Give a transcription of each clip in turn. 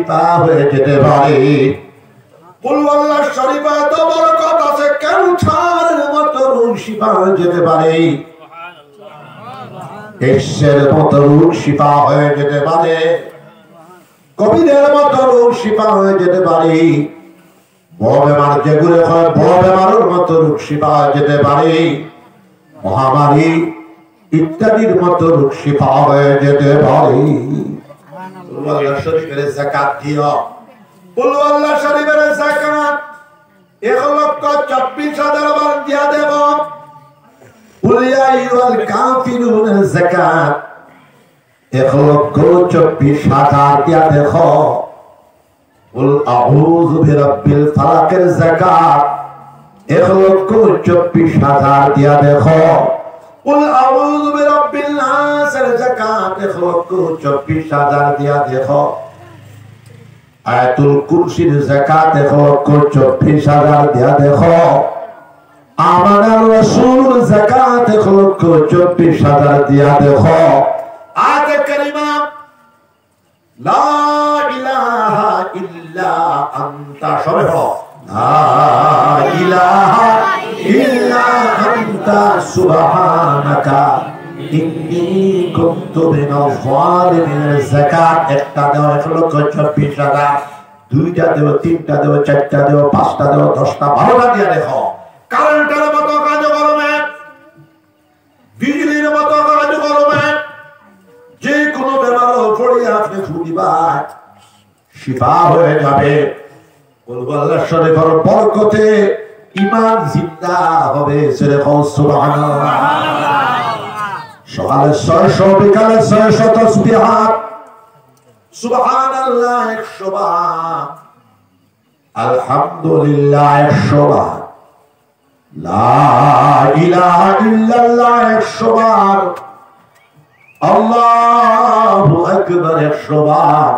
শিফা হয়ে যেতে পারে। কুল আল্লাহ শরীফে এত বরকত আছে, ক্যান্সারের মতো রোগ শিফা হয়ে যেতে পারে, এক্সের মতো রোগ শিফা হয়ে যেতে পারে, কোভিডের মতো রোগ শিফা হয়ে যেতে পারে, বড় বেমার যেগুলো হয় বড় বেমারের মতো রোগ শিফা হয়ে যেতে পারে, মহামারী ইত্যাদির মতো রোগ শিফা হয়ে যেতে পারে। আল্লাহ শরীফের যাকাত দিও, কুল আল্লাহ শরীফের যাকাত 1,24,000 বার দিয়া দেব। কুল ইয়া আইয়ুহাল কাফিরুন যাকাত 1,24,000 দিয়া দেখো। কুল আউযু বিরাব্বিল ফালাকের যাকাত 1,24,000 দিয়া দেখো। কুল আউযু বিরাব্বিন নাসের যাকাত 1,24,000 দিয়া দেখো। আয়াতুল কুরসির যাকাত 1,24,000 দিয়া দেখো। আমানার রাসূল যাকাত 1,24,000 দিয়া দেখো। আয়াতে কারিমা লা ইলাহা ইল্লা আনতা, সবাই বলো লা ইলাহা ইল্লা আনতা সুবহানাকা ইন্নী কুনতু মিনাজ জালিমিন। যাকাত একটা দাও 1,24,000, দুইটা দেও, তিনটা দেও, চারটা দেও, পাঁচটা দেও, 10টা 12টা দিয়া দেখো। কারেন্টের মতো কাজ করবে, বিজলির মতো কাজ করবে, যে কোনো বেমার পড়ে আপনি ফুটিবা শিফা হয়ে যাবে। আল্লাহ শরীফের বরকতে ঈমান জিন্দা হবে। সুবহানাল্লাহ। সকালে 600, বিকালে 600 তাসবিহাত, সুবহানাল্লাহ 100 বার, আলহামদুলিল্লাহ 100 বার, লা ইলাহা ইল্লাল্লাহ 100 বার, আল্লাহু আকবার 100 বার,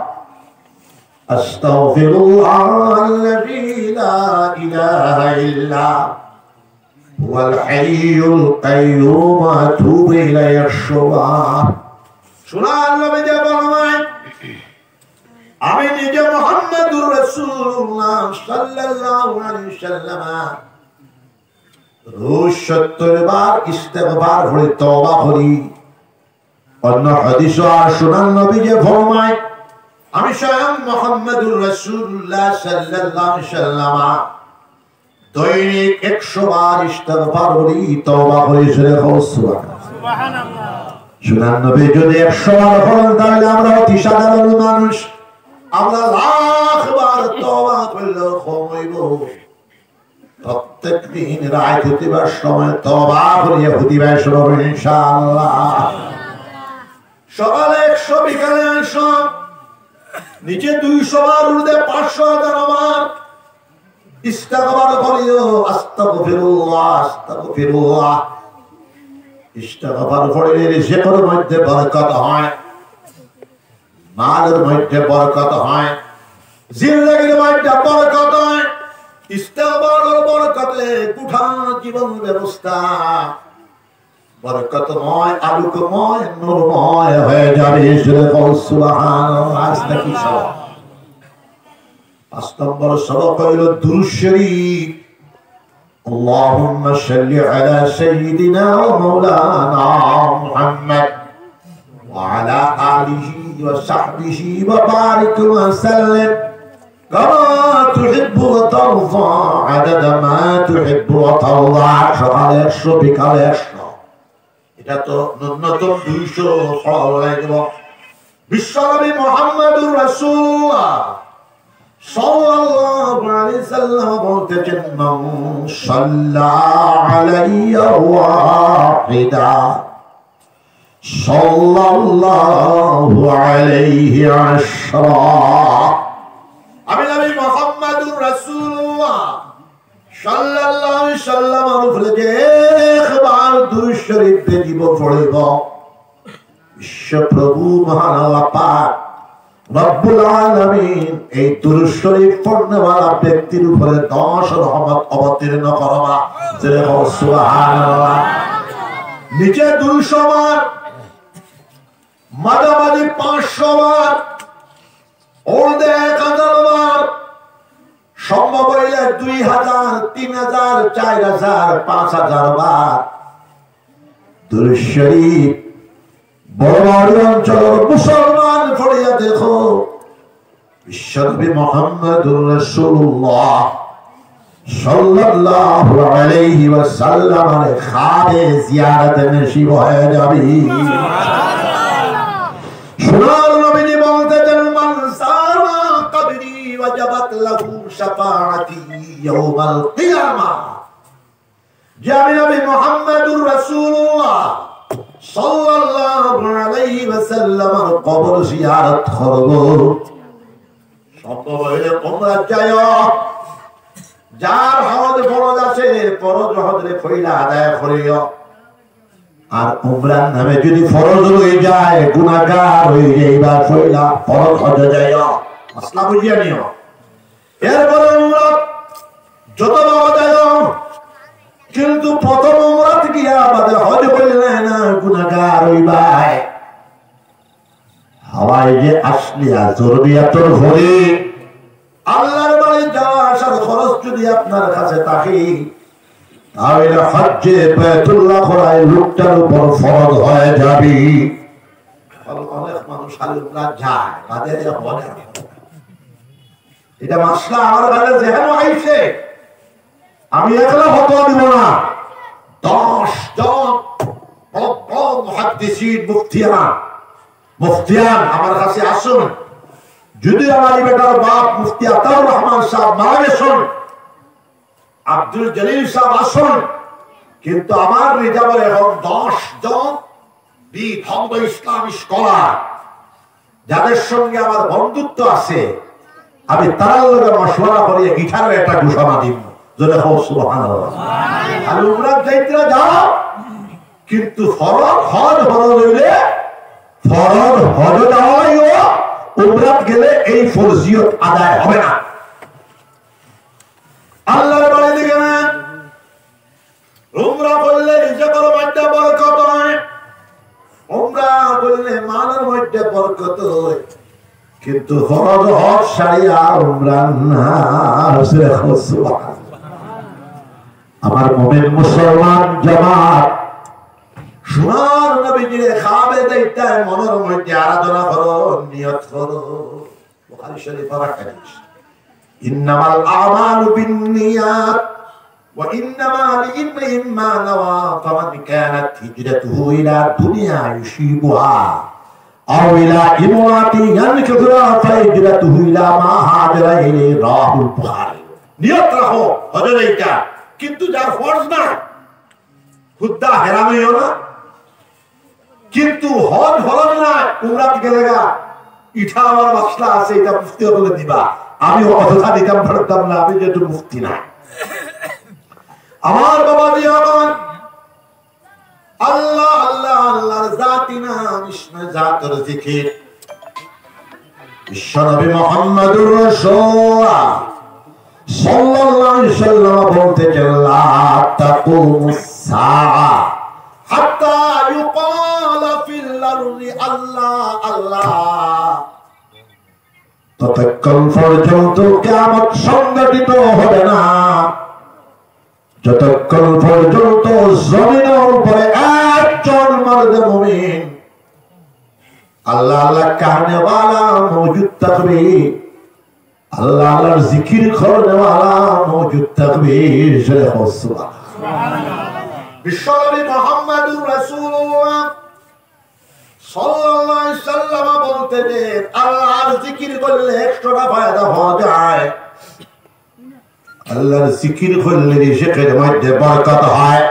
আস্তাগফিরুল্লাহাল্লাযী লা ইলাহা ইল্লা হুয়াল হাইয়ুল কাইয়্যুম আতুবু ইলাইহি 100 বার। সুবহান নবী যে বলেন, আমি নিজে মুহাম্মদুর রাসূলুল্লাহ সাল্লাল্লাহু আলাইহি ওয়াসাল্লাম রোজ 70 বার ইস্তেগফার করি, তওবা করি। অন্য হাদিসে আর সুনান নবী যে ফরমায়, আমি স্বয়ং মুহাম্মদুর রাসূলুল্লাহ সাল্লাল্লাহু আলাইহি ওয়াসাল্লাম দৈনিক 100 বার ইস্তেগফার করি, তওবা করি। সুবহানাল্লাহ। সুনান নবী যদি 100 বার করেন তাহলে আমরা অতি সাধারণ মানুষ, আমরা লাখ বার তওবা করলেও কম হইব। প্রত্যেক দিন রাত হইবার সময় তওবা করিয়া হুদিবার শুরু ইনশাআল্লাহ। সকালে 100, বিকালে 100, নিচে 200 বার, উর্দে 500,000 বার ইস্তেগফার করিও। আস্তাগফিরুল্লাহ, আস্তাগফিরুল্লাহ। ইস্তেগফার পড়লে রিজিকের মধ্যে বরকত হয়, মালের মধ্যে বরকত হয়, জিন্দেগির মধ্যে বরকত হয়। ইস্তেগফারের বরকতে গোটা জীবন ব্যবস্থা বরকতময়, আলোকময়, নূরময় হয়ে যাবে। সুবহানাল্লাহ। আজকে কি সবক? 5 নম্বর সবক হলো দুরূদ শরীফ। আল্লাহুম্মা সাল্লি আলা সাইয়্যিদিনা ওয়া মাওলানা মুহাম্মদ ওয়া আলা আলিহি ওয়া সাহবিহি ওয়া বারিক ওয়া সাল্লিম কামা তুহিব্বু ওয়া তারদা আদাদা মা তুহিব্বু ওয়া তারদা। সকালে 100, বিকালে 100। এটা তো ন্যূনতম 200 পড়া লাগবে। বিশ্বনবী মুহাম্মদুর রাসূলুল্লাহ সাল্লাল্লাহু আলাইহি সাল্লাম বলতেছেন, মান সাল্লা আলাইয়া ওয়াহিদা সাল্লাল্লাহু আলাইহি আশরা। আমি নবী মুহাম্মদুর রাসূলুল্লাহ সাল্লাল্লাহু আলাইহি সাল্লামের উপরে যে একবার দুরূদ শরীফ পড়িব পড়িব, বিশ্বপ্রভু মহান আল্লাহ পাক রব্বুল আলামিন এই দুরূদ শরীফ পড়নেওয়ালা ব্যক্তির উপরে 10 রহমত অবতীর্ণ করবা। সুবহানাল্লাহ। নিচে 200 বার, মাঝামাঝি 500 বার, ওর্দে সম্ভব হইলে 2000, 3000, 4000, 5000 বার দুরূদ শরীফ বড় অঞ্চলের মুসলমান পড়িয়া দেখো বিশ্বনবী মুহাম্মদুর রাসূলুল্লাহ সাল্লাল্লাহু আলাইহি ওয়াসাল্লামের খাবে জিয়ারতে নসিব হয়ে যাবে। সুবহানাল্লাহ। নবীজি বলতেন মান সারা কবরি ওয়াজাবাত লাহু শাফাআতি ইয়াউমাল কিয়ামা। যে আমি নবী মুহাম্মদুর রাসূলুল্লাহ সাল্লাল্লাহু আলাইহি ওয়াসাল্লামের কবর জিয়ারত করব, সম্ভব হইলে তোমরা যাও, যার হজ ফরজ আছে ফরজ হজরে কইলা আদায় করিও। আর উমরার নামে যদি ফরজ হয়ে যায় গুনাহগার হয়ে যাইবা কইলা ফরজ হজে যাইও, মাসলা বুঝিয়া নিও। এরপরে উমরা যত বাবা যাও, কিন্তু প্রথম উমরাতে গিয়া বাদে হজ কইলে না গুনাহগার হইবা। হাওয়ায় যে আসলিয়া জরুরিয়াতর ঘরে আল্লাহর বাড়ি যাওয়া আসার খরচ যদি আপনার কাছে থাকে, তাহলে হজ্জে বাইতুল্লাহ করায় লোকটার উপর ফরজ হয়ে যাবে। অনেক মানুষ আলুরা যায় বাদে হজ, এটা মাসলা আমার কাছে যেহেন আইছে, আমি একলা ফতোয়া দিব না। 10 জন মুহাদ্দিসিন মুফতিয়ান আমার কাছে আসুন। যদি আমার বেটার বাপ মুফতি আতাউর রহমান সাহেব মারা গেছেন, আব্দুল জলিল সাহেব আসুন, কিন্তু আমার রিজার্ভে এখন 10 জন বিধঙ্গ ইসলামী স্কলার যাদের সঙ্গে আমার বন্ধুত্ব আছে, আমি তার লগে মশওয়ারা করে গিটারের একটা ঘোষণা দিব। যদি হোক সুবহানাল্লাহ। আর উমরা যাইতে যাও, কিন্তু ফরজ হজ ফরজ হইলে ফরজ হজ যাওয়াইও, উমরাত গেলে এই ফরজিয়ত আদায় হবে না। আল্লাহর বাড়িতে গেলেন, উমরা করলে রিজকের মধ্যে বরকত হয়, উমরা করলে মালের মধ্যে বরকত হয়, কিন্তু ফরজ হজ ছাড়িয়া উমরা না। আমার মুমিন মুসলমান জামাত, সোনার নবীজির খাবে দেখতে মনের মধ্যে আরাধনা করো, নিয়ত করো। বুখারী শরীফের হাদিস, ইন্নামাল আমালু বিন্নিয়াত ওয়া ইন্নামা লিইমরিইন মা নাওয়া ফামান কানাত হিজরাতুহু ইলা দুনিয়া ইউসিবুহা আও ইলা ইমরাতিন ইয়ানকিহুহা ফাহিজরাতুহু ইলা মা হাজারা ইলাইহি। রাহুল বুখারী। নিয়ত রাখো হজের এইটা, কিন্তু যার ফরজ না খুদা হেরামিও না, কিন্তু হজ ফরজ না, উমরাত গেলে গা ইঠা আমার মাসলা আছে, এটা মুফতি বলে দিবা। আমি অযথা দিতাম পারতাম না, আমি যেহেতু মুফতি না। আমার বাবা দিয়ে আল্লাহ আল্লাহ আল্লাহর জাতি নাম, ইসমে জাতের জিকির। বিশ্বনবী মুহাম্মদুর রাসূলুল্লাহ সাল্লাল্লাহু আলাইহি ওয়াসাল্লাম বলতেছেন, লা তাকুমুস সাআ হাত্তা ইউকালা ফিল আরদি আল্লাহ আল্লাহ। ততক্ষণ পর্যন্ত কিয়ামত সংঘটিত হবে না, যতক্ষণ পর্যন্ত জমিনের উপরে একজন মর্দে মুমিন আল্লাহ আল্লাহ কাহনে ওয়ালা মওজুদ থাকবে, আল্লাহ আল্লাহর জিকির করনে ওয়ালা মওজুদ থাকবে। সুবহানাল্লাহ। বিশ্বনবী মুহাম্মদুর রাসূলুল্লাহ সাল্লাল্লাহু আলাইহি ওয়াসাল্লাম বলতেন, আল্লাহর জিকির করলে 100টা ফায়দা হওয়া যায়। আল্লাহর জিকির করলে রিজিকের মধ্যে বরকত হয়,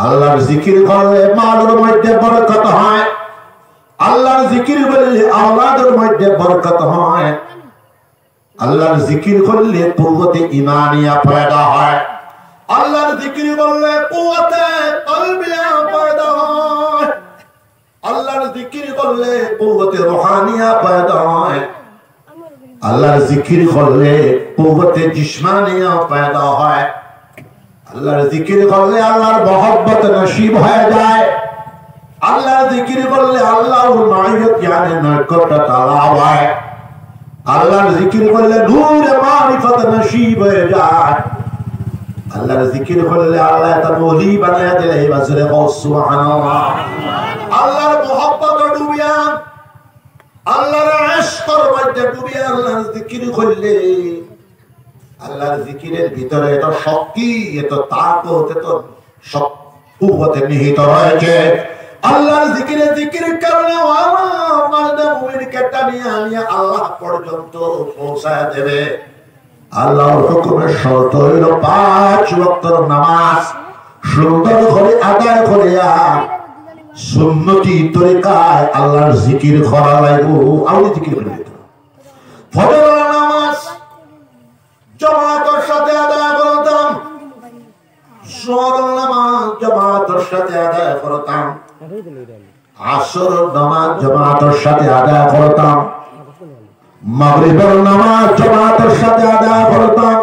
আল্লাহর জিকির করলে মালের মধ্যে বরকত হয়, আল্লাহর জিকির করলে আওলাদের মধ্যে বরকত হয়, আল্লাহর জিকির করলে কুওয়াতে ঈমানিয়া পয়দা হয়, আল্লাহর জিকির করলে কুওয়াতে কলবিয়া পয়দা হয়, আল্লাহর জিকির করলে কুওয়াতে রূহানিয়া পয়দা হয়, আল্লাহর জিকির করলে কুওয়াতে জিসমানিয়া পয়দা হয়, আল্লাহর জিকির করলে আল্লাহর মহব্বত নসিব হয়ে যায়, আল্লাহর জিকির করলে আল্লাহর মাইয়ত ইয়ানে নৈকট্য তালাব হয়, আল্লাহর জিকির করলে নূরে মারিফত নসিব হয়ে যায়। আল্লাহর জিকির করলে আল্লাহ তার ওলি বানায়া দিলে বাজরে সুবহানাল্লাহ। আল্লাহর মোহাব্বত ডুবিয়া, আল্লাহর ইশকের মধ্যে ডুবিয়া আল্লাহর জিকির করলে, আল্লাহর জিকিরের ভিতরে এত শক্তি, এত তাকত, এত কুওয়াত নিহিত রয়েছে। আল্লাহর জিকিরের কারণে আমাদের মুমিনকে টানিয়ে আনিয়ে আল্লাহ পর্যন্ত পৌঁছায় দেবে। আল্লাহর হুকুমের শর্ত হইল 5 ওয়াক্তের নামাজ সুন্দর করে আদায় করিয়া সুন্নতি তরিকায় আল্লাহর জিকির করা লাগবে। আউলি জিকির করে দিতে ফজরের নামাজ জামাতের সাথে আদায় করতাম, যোহরের নামাজ জামাতের সাথে আদায় করতাম, আসরের নামাজ জামাতের সাথে আদায় করতাম, মাগরিবের নামাজ জামাতের সাথে আদায় করতাম,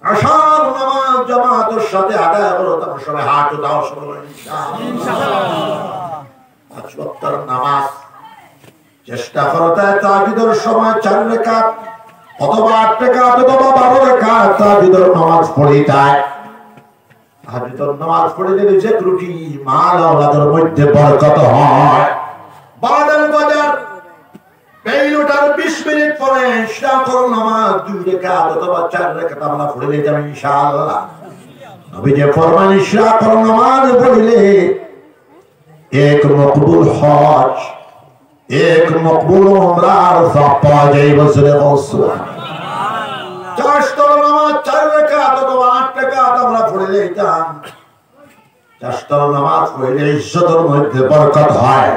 আশার নামাজ জামাতের সাথে আদায় করতাম। সবাই হাত উঠাও, সবাই ইনশাআল্লাহ। 5 ওয়াক্তের নামাজ চেষ্টা করতে তাহাজ্জুদের সময় 4 রাকাত অথবা 8 রাকাত অথবা 12 রাকাত তাহাজ্জুদের নামাজ পড়িতায়। তাহাজ্জুদের নামাজ পড়িলে যে ত্রুটি মাল আওলাদের মধ্যে বরকত হয়। বাদাল বাজার বেইলুটার 20 মিনিট পরে ইশরাকের নামাজ 2 রাকাত অথবা 4 রাকাত আমরা পড়িলে যাব ইনশাআল্লাহ। নবী যে ফরমান ইশরাকের নামাজ পড়িলে এক মকবুল হজ, এক মকবুল উমরার সওয়াব পাওয়া যায়। বছরে সুবহানাল্লাহ। 4 নামাজ 4 রাকাত অথবা 8 রাকাত আমরা পড়িলে যান। 4 নামাজ পড়িলে ইজ্জতের মধ্যে বরকত হয়,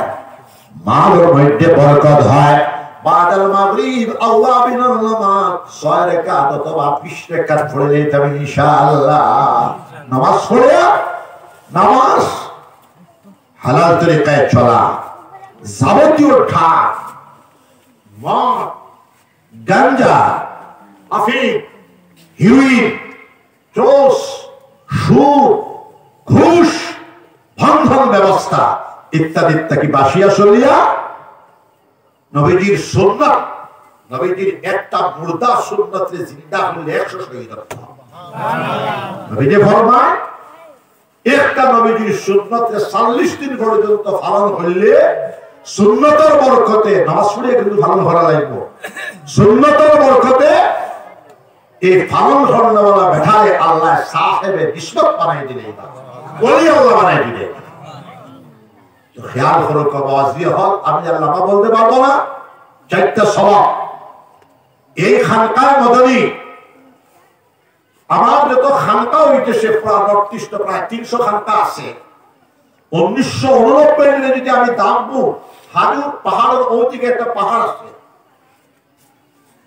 মালের মধ্যে বরকত হয়। বাদাল মাগরিব আওয়াবিনের নামাজ 6 রাকাত অথবা 20 রাকাত পড়িলে যাবে ইনশাআল্লাহ। নামাজ পড়ে নামাজ হালাল তরিকায় চলা, যাবতীয় ঠাক, মদ, গাঞ্জা, আফিম, হিরোইন, চোষ, সুদ, ঘুষ, বন্ধন ব্যবস্থা ইত্যাদি ইত্যাদি বাসিয়া চলিয়া নবীজির সুন্নাত, নবীজির একটা মুর্দা সুন্নাতে জিন্দা হলে 100 শহীদ হবে। নবীজি ফরমায় একটা নবীজির সুন্নতে 40 দিন পর্যন্ত পালন করলে সুন্নতের বরকতে, নামাজ পড়ে কিন্তু পালন করা লাগবে, সুন্নতের বরকতে এই পালন করানোওয়ালা বেঠারে আল্লাহ সাহেবে নিসবত বানাই দিলে, ওলি আল্লাহ বানাই দিলে। তো খেয়াল করো কবাজি হল, আমি আল্লাহ বলতে পারবো না। 4টা সওয়াব এই খানকায় মদনী, আমার যত খানকা হইতেছে প্রায় 300 খানকা আছে। 1989 যদি আমি দামবো, হাজুর পাহাড়ের ওদিকে একটা পাহাড় আছে,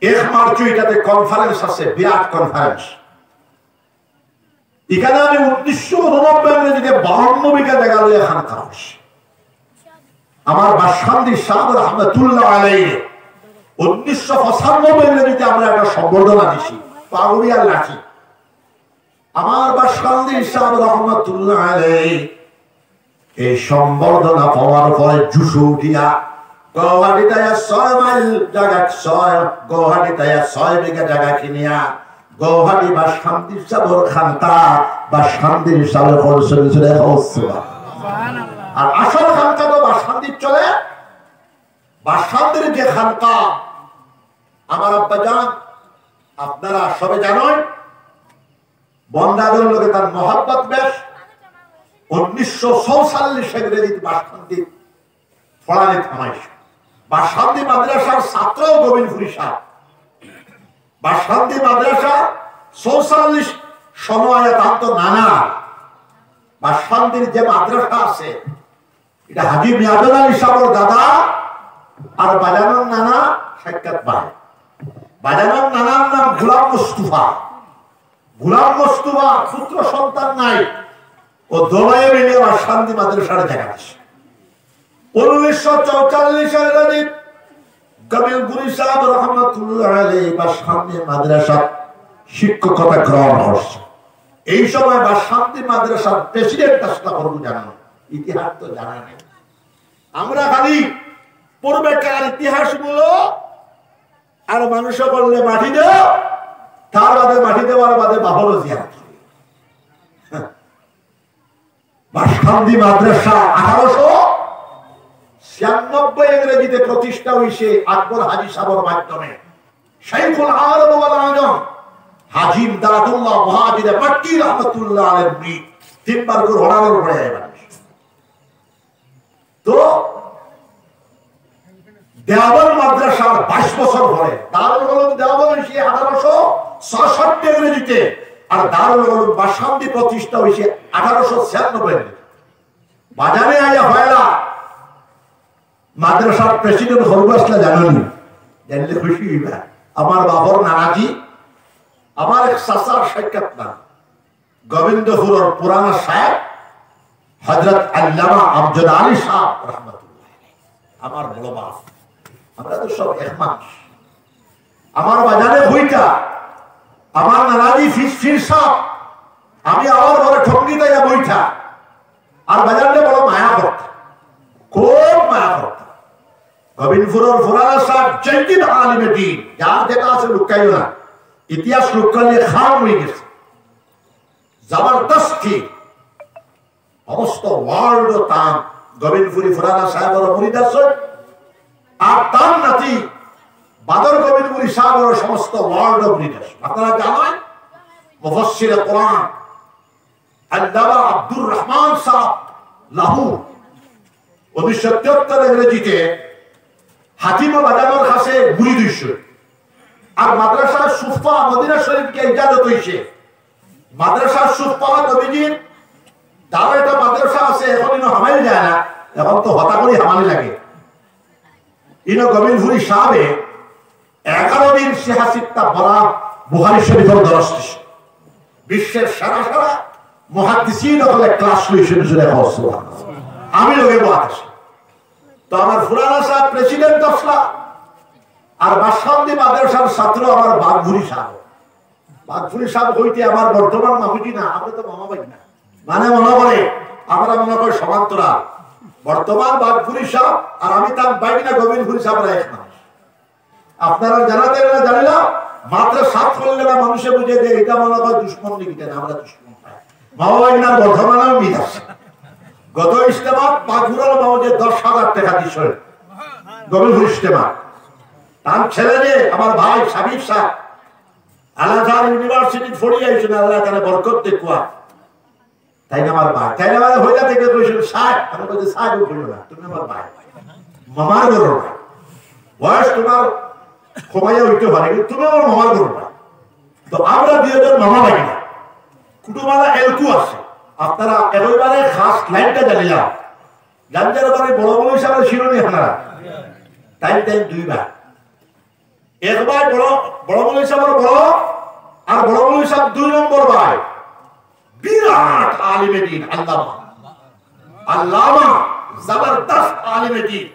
1 মার্চ এটাতে কনফারেন্স আছে, বিরাট কনফারেন্স। এখানে আমি 1989 যদি 52 বিঘা জায়গা লইয়া খানকা হচ্ছে। আমার বাসখান্দি সাহেব রহমতুল্লাহ আলাইহি 1995 যদি আমরা একটা সম্বর্ধনা দিছি, পাগুড়িয়ার লাঠি। আমার বাসখান্দি সাহেব রহমতুল্লাহ আলাইহি এই সম্বর্ধনা পাওয়ার পরে জুসু উঠিয়া গুয়াহাটিতে 6 মাইল জায়গা, 6 বিঘা জায়গা কিনিয়া গুয়াহাটি বাসখান্দি সাহেবের খানকা বাসখান্দির সাহেব করছেন। আর আসল খানকা তো বাসখান্দির চলে। বাসখান্দির যে খানকা আমার আব্বা জান, আপনারা সবে জানেন, বন্দাদের লোকে তার মহাব্বত বেশ। 1944 সালে বাসখান্দি ফড়ানি থামাইছে। বাসখান্দি মাদ্রাসার ছাত্র গোবিন্দপুরী সাহেব, বাসখান্দি মাদ্রাসা 44 সময় তান্ত নানা বাসখান্দির যে মাদ্রাসা আছে, এটা হাজী মিয়াদুল আলী সাহেবের দাদা আর বাজানোর নানা সাক্ষাৎ ভাই। বাজানোর নানার নাম গোলাম মুস্তাফা। গোলাম মুস্তাফা পুত্র সন্তান নাই, ও দোলায় মিলে বাসখান্দি মাদ্রাসার জায়গা আছে। 1944 সালে গোবিন্দপুরী সাহেব রহমতুল্লাহ আলাইহি বাসখান্দি মাদ্রাসা শিক্ষকতা গ্রহণ করছে। এই সময় বাসখান্দি মাদ্রাসার প্রেসিডেন্ট আসলা করবো জানো, ইতিহাস তো জানা নেই। আমরা খালি পূর্বেকার ইতিহাস গুলো আর মানুষ বললে মাটি দেও, তার বাদে মাটি দেওয়ার বাদে বাহল জিয়ারত। বাসকান্দি মাদ্রাসা 1896 ইংরেজিতে প্রতিষ্ঠা হয়েছে আকবর হাজী সাহেবের মাধ্যমে। শাইখুল আলম ওয়াল আজম হাজী ইমদাদুল্লাহ মুহাজির মাক্কি রাহমাতুল্লাহ আলাইহি 3 বার করে হরানোর পরে তো দেওবন্দ মাদ্রাসার 22 বছর পরে দারুল উলুম দেওবন্দ হয়েছে 1866 ইংরেজিতে, আর দারুল উলুম বাসকান্দি প্রতিষ্ঠা হয়েছে 1896 বাজারে আয়া হয়লা। মাদ্রাসার প্রেসিডেন্ট হরবাসলা জানেন, জানলে খুশি হইবা। আমার বাবর নানাজি, আমার এক চাচার সাক্ষাৎ না গোবিন্দপুরের পুরানা সাহেব হযরত আল্লামা আমজাদ আলী সাহেব রাহমাতুল্লাহ, আমার বড় বাপ। আমরা তো সব এক মানুষ। আমার বাজারে বইটা আমার নানাজি ফির সাহেব, আমি আমার ঘরে ঠঙ্গি দেয়া বইটা, আর বাজারে বড় মায়া করতাম, খুব মায়া করতাম। গোবিন্দপুরের পুরানা সাহেব জয়দিন আলিমে দ্বীন, যার যেটা আছে লুকাইও না, ইতিহাস লুকাইলে খাম হয়ে গেছে। জবরদস্তি সমস্ত ওয়ার্ল্ড তাম গোবিন্দপুরি ফুরানা সাহেবের মুরিদ আছে, আর তার নাতি বাদর গোবিন্দপুরি সাহেবের সমস্ত ওয়ার্ল্ড মুরিদ আছে। আপনারা জানেন মুফাসসির কোরআন আল্লামা আব্দুর রহমান সাহেব লাহোর 1973 ইংরেজিতে হাতিমা বাজানোর কাছে মুরিদ হইছে, আর মাদ্রাসা সুফা মদিনা শরীফকে ইজাজত হইছে। মাদ্রাসা সুফা নবীজির তার একটা মাদ্রাসা আছে, এখন ইনো হামাইল যায় না, এখন তো হতা করে হামালি লাগে। ইনো গোবিন্দপুরি সাহেবে 11 দিন সিহাসিত্তা বলা বুখারী শরীফের দরস দিছে। বিশ্বের সারা সারা মুহাদ্দিসিন হলে ক্লাস লইছেন সুবহানাল্লাহ। আমি লগে বাত তো আমার ফুরানা সাহেব প্রেসিডেন্ট দফলা, আর বাসকান্দি মাদ্রাসার ছাত্র আমার বাগভুরি সাহেব। বাগভুরি সাহেব হইতে আমার বর্তমান মামুজি না, আমরা তো মামা ভাই না, মানে মনে করে আমরা মনে করি সমান্তরা। বর্তমান বাগভুরি সাহেব আর আমি তার বাইক না গোবিন্দপুরি সাহেবরা এক মানুষ। আপনারা জানাতে না জানিলাম মাত্র 7 করলে না মানুষে বুঝে যে এটা মনে হয় দুশ্মন লিখিতে না, আমরা দুশ্মন মামা ভাই না বর্তমানেও মিল আছে। গত ইজতেমা বাগভুরার মামুজে 10,000 টাকা দিছে গোবিন্দপুরি ইজতেমা। তার ছেলে যে আমার ভাই সাবির সাহেব আলাদা ইউনিভার্সিটি পড়ি আইছেন, আল্লাহ তাআলা বরকত দেখুয়া। তাই না আমার ভাই, তাই না আমার হইলা থেকে কইছেন সাহেব, আমি কইছি সাহেব কইলো না, তুমি আমার ভাই, মামার বড় ভাই। বয়স তোমার কমাইয়া হইতে পারে, কিন্তু তুমি আমার মামার বড় ভাই। তো আমরা দুইজন মামা ভাই না, কুটুমালা এলকু আছে। আপনারা এবারে খাস লাইনটা জানিলাম, গাঞ্জার বাড়ি বড় বড় হিসাবে শিরোনি আপনারা টাইম দুইবার। একবার বড় বড় হিসাবে বড়, আর বড় বড় হিসাব 2 নম্বর ভাই বিরাট আলিমে দ্বীন আল্লামা জবরদস্ত আলিমে দ্বীন।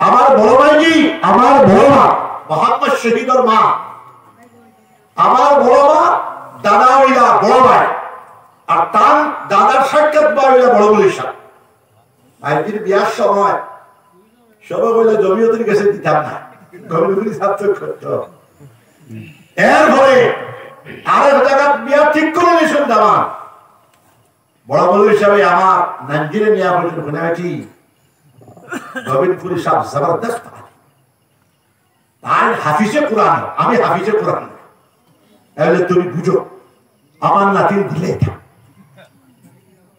আমার বড় ভাই জি, আমার বড় মা মোহাম্মদ শহীদর মা, আমার বড় মা দাদা হইলা বড় ভাই, আর তার দাদার সাক্ষাৎ ভাই হইলা বড় বড় হিসাব। ভাইটির বিয়ার সময় সবাই বলে জমিয়তের কাছে দিতাম না, গোবিন্দপুরি ছাত্র করতো। এরপরে আরেক জায়গা বিয়া ঠিক করে নিয়েছেন দামান বড় বড় হিসাবে আমার নাঞ্জিরে নিয়ে বলছেন শুনেছি গোবিন্দপুরি সাহেব জবরদস্ত তাই হাফিজে কোরআন, আমি হাফিজে কোরআন। তাহলে তুমি বুঝো আমার নাতির দিলে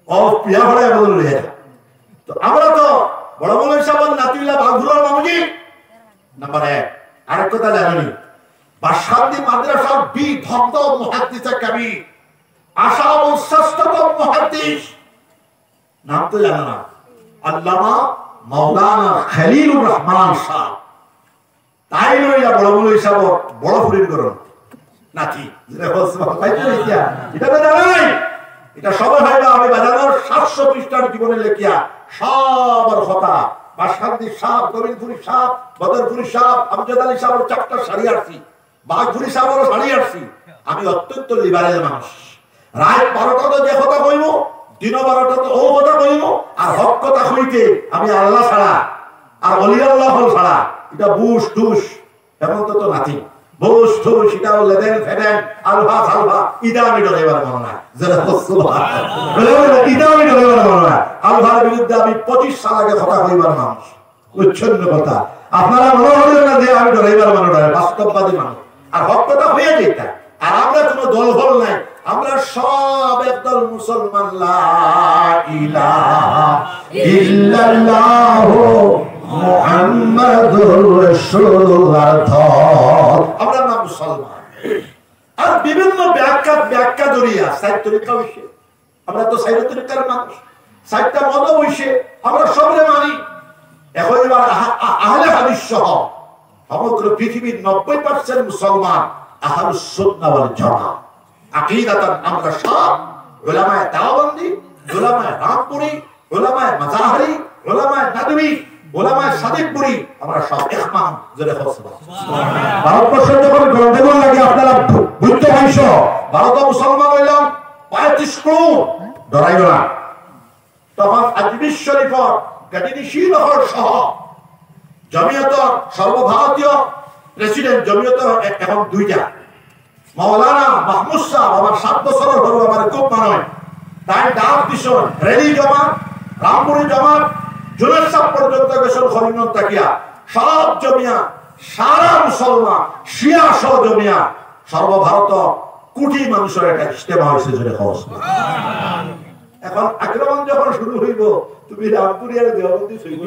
ও বিয়া ভরে বললে। তো আমরা তো বড় বড় হিসাবের নাতিলা বাগভুরার মামুজি নাম্বার 1। আরেক কথা জানেনি বাসকান্দি মাদ্রাসার বিধগ্ধ মুহাদ্দিস কবির, আসামুল শ্রেষ্ঠতম মুহাদ্দিস, নাম তো জানো না, আল্লামা মাওলানা খলিলুর রহমান সাহেব। তাই লইয়া বড় বড় হিসাব বড় ফুরির করুন নাতি, এটা তো জানাই, এটা সবাই ভাইবা আমি বাজানোর 700 পৃষ্ঠার জীবনে লেখিয়া সবার কথা। বাসকান্দি সাহেব, গোবিন্দপুরি সাহেব, বদরপুরি সাহেব, আমজাদ আলী সাহেবের 4টা শাড়ি আসছি, বাগভুরি সাহেবেরও শাড়ি আসছি। আমি অত্যন্ত লিবারেল মানুষ। রাত 12টা তো যে কথা কইব, দিন 12টা তো ও কথা কইব, আর হক কথা কইতে আমি আল্লাহ ছাড়া আর ওলি আল্লাহ ছাড়া এটা বুশ টুস এমন তো নাতি বুশ টুস এটাও লেদেন ফেদেন আলফা সালফা এটা আমি ডরাইবার মনে না যারা সুবহানাল্লাহ এটা আমি ডরাইবার মনে না আলফার বিরুদ্ধে আমি 25 সাল আগে কথা কইবার মানুষ উচ্ছন্ন কথা আপনারা মনে হলেন না যে আমি ডরাইবার মানুষ বাস্তববাদী মানুষ আর হক কথা হয়ে যেটা আর আমরা কোনো দল ফল নাই আমরা সব একদল মুসলমান লা ইলাহা ইল্লাল্লাহ মুহাম্মাদুর রাসূলুল্লাহ আমরা নাম মুসলমান আর বিভিন্ন ব্যাখ্যা দরিয়া সাইদ তরিকা হইছে আমরা তো সাইদ তরিকার মানুষ সাইদটা মত হইছে আমরা সবরে মানি এখন এবার আহলে হাদিস সহ সমগ্র পৃথিবীর 90% মুসলমান আহলুস সুন্নাহ ওয়াল জামাত আকীদাতান আমরা সব উলামায়ে দাওবন্দি উলামায়ে রামপুরি উলামায়ে মাজাহিরি উলামায়ে নাদবী উলামায়ে সাদিকপুরি আমরা সব ইখমান জেরে সুবহানাল্লাহ ভারতবর্ষে যখন গন্ডগোল লাগে আপনারা বুঝতে পাইছো ভারত মুসলমান হইলাম 35 করোড় ডরাইও না তখন আজমির শরীফর গাদিনী শ্রীনগর সহ জমিয়তর সর্বভারতীয় প্রেসিডেন্ট জমিয়তর এখন দুইটা মাওলানা মাহমুদ সাহেব আমার 7 বছরের হলো আমার খুব মানয় তাই ডাক দিছন রেলি জমাত রামপুরি জমাত জুনেদ সাহেব পর্যন্ত গেছন খরিনন তাকিয়া সব জমিয়া সারা মুসলমান শিয়া সহ জমিয়া সর্বভারত কোটি মানুষের একটা ইজতেমা হইছে জোরে খবর এখন আক্রমণ যখন শুরু হইব তুমি রামপুরিয়ার দেওবন্দি হইব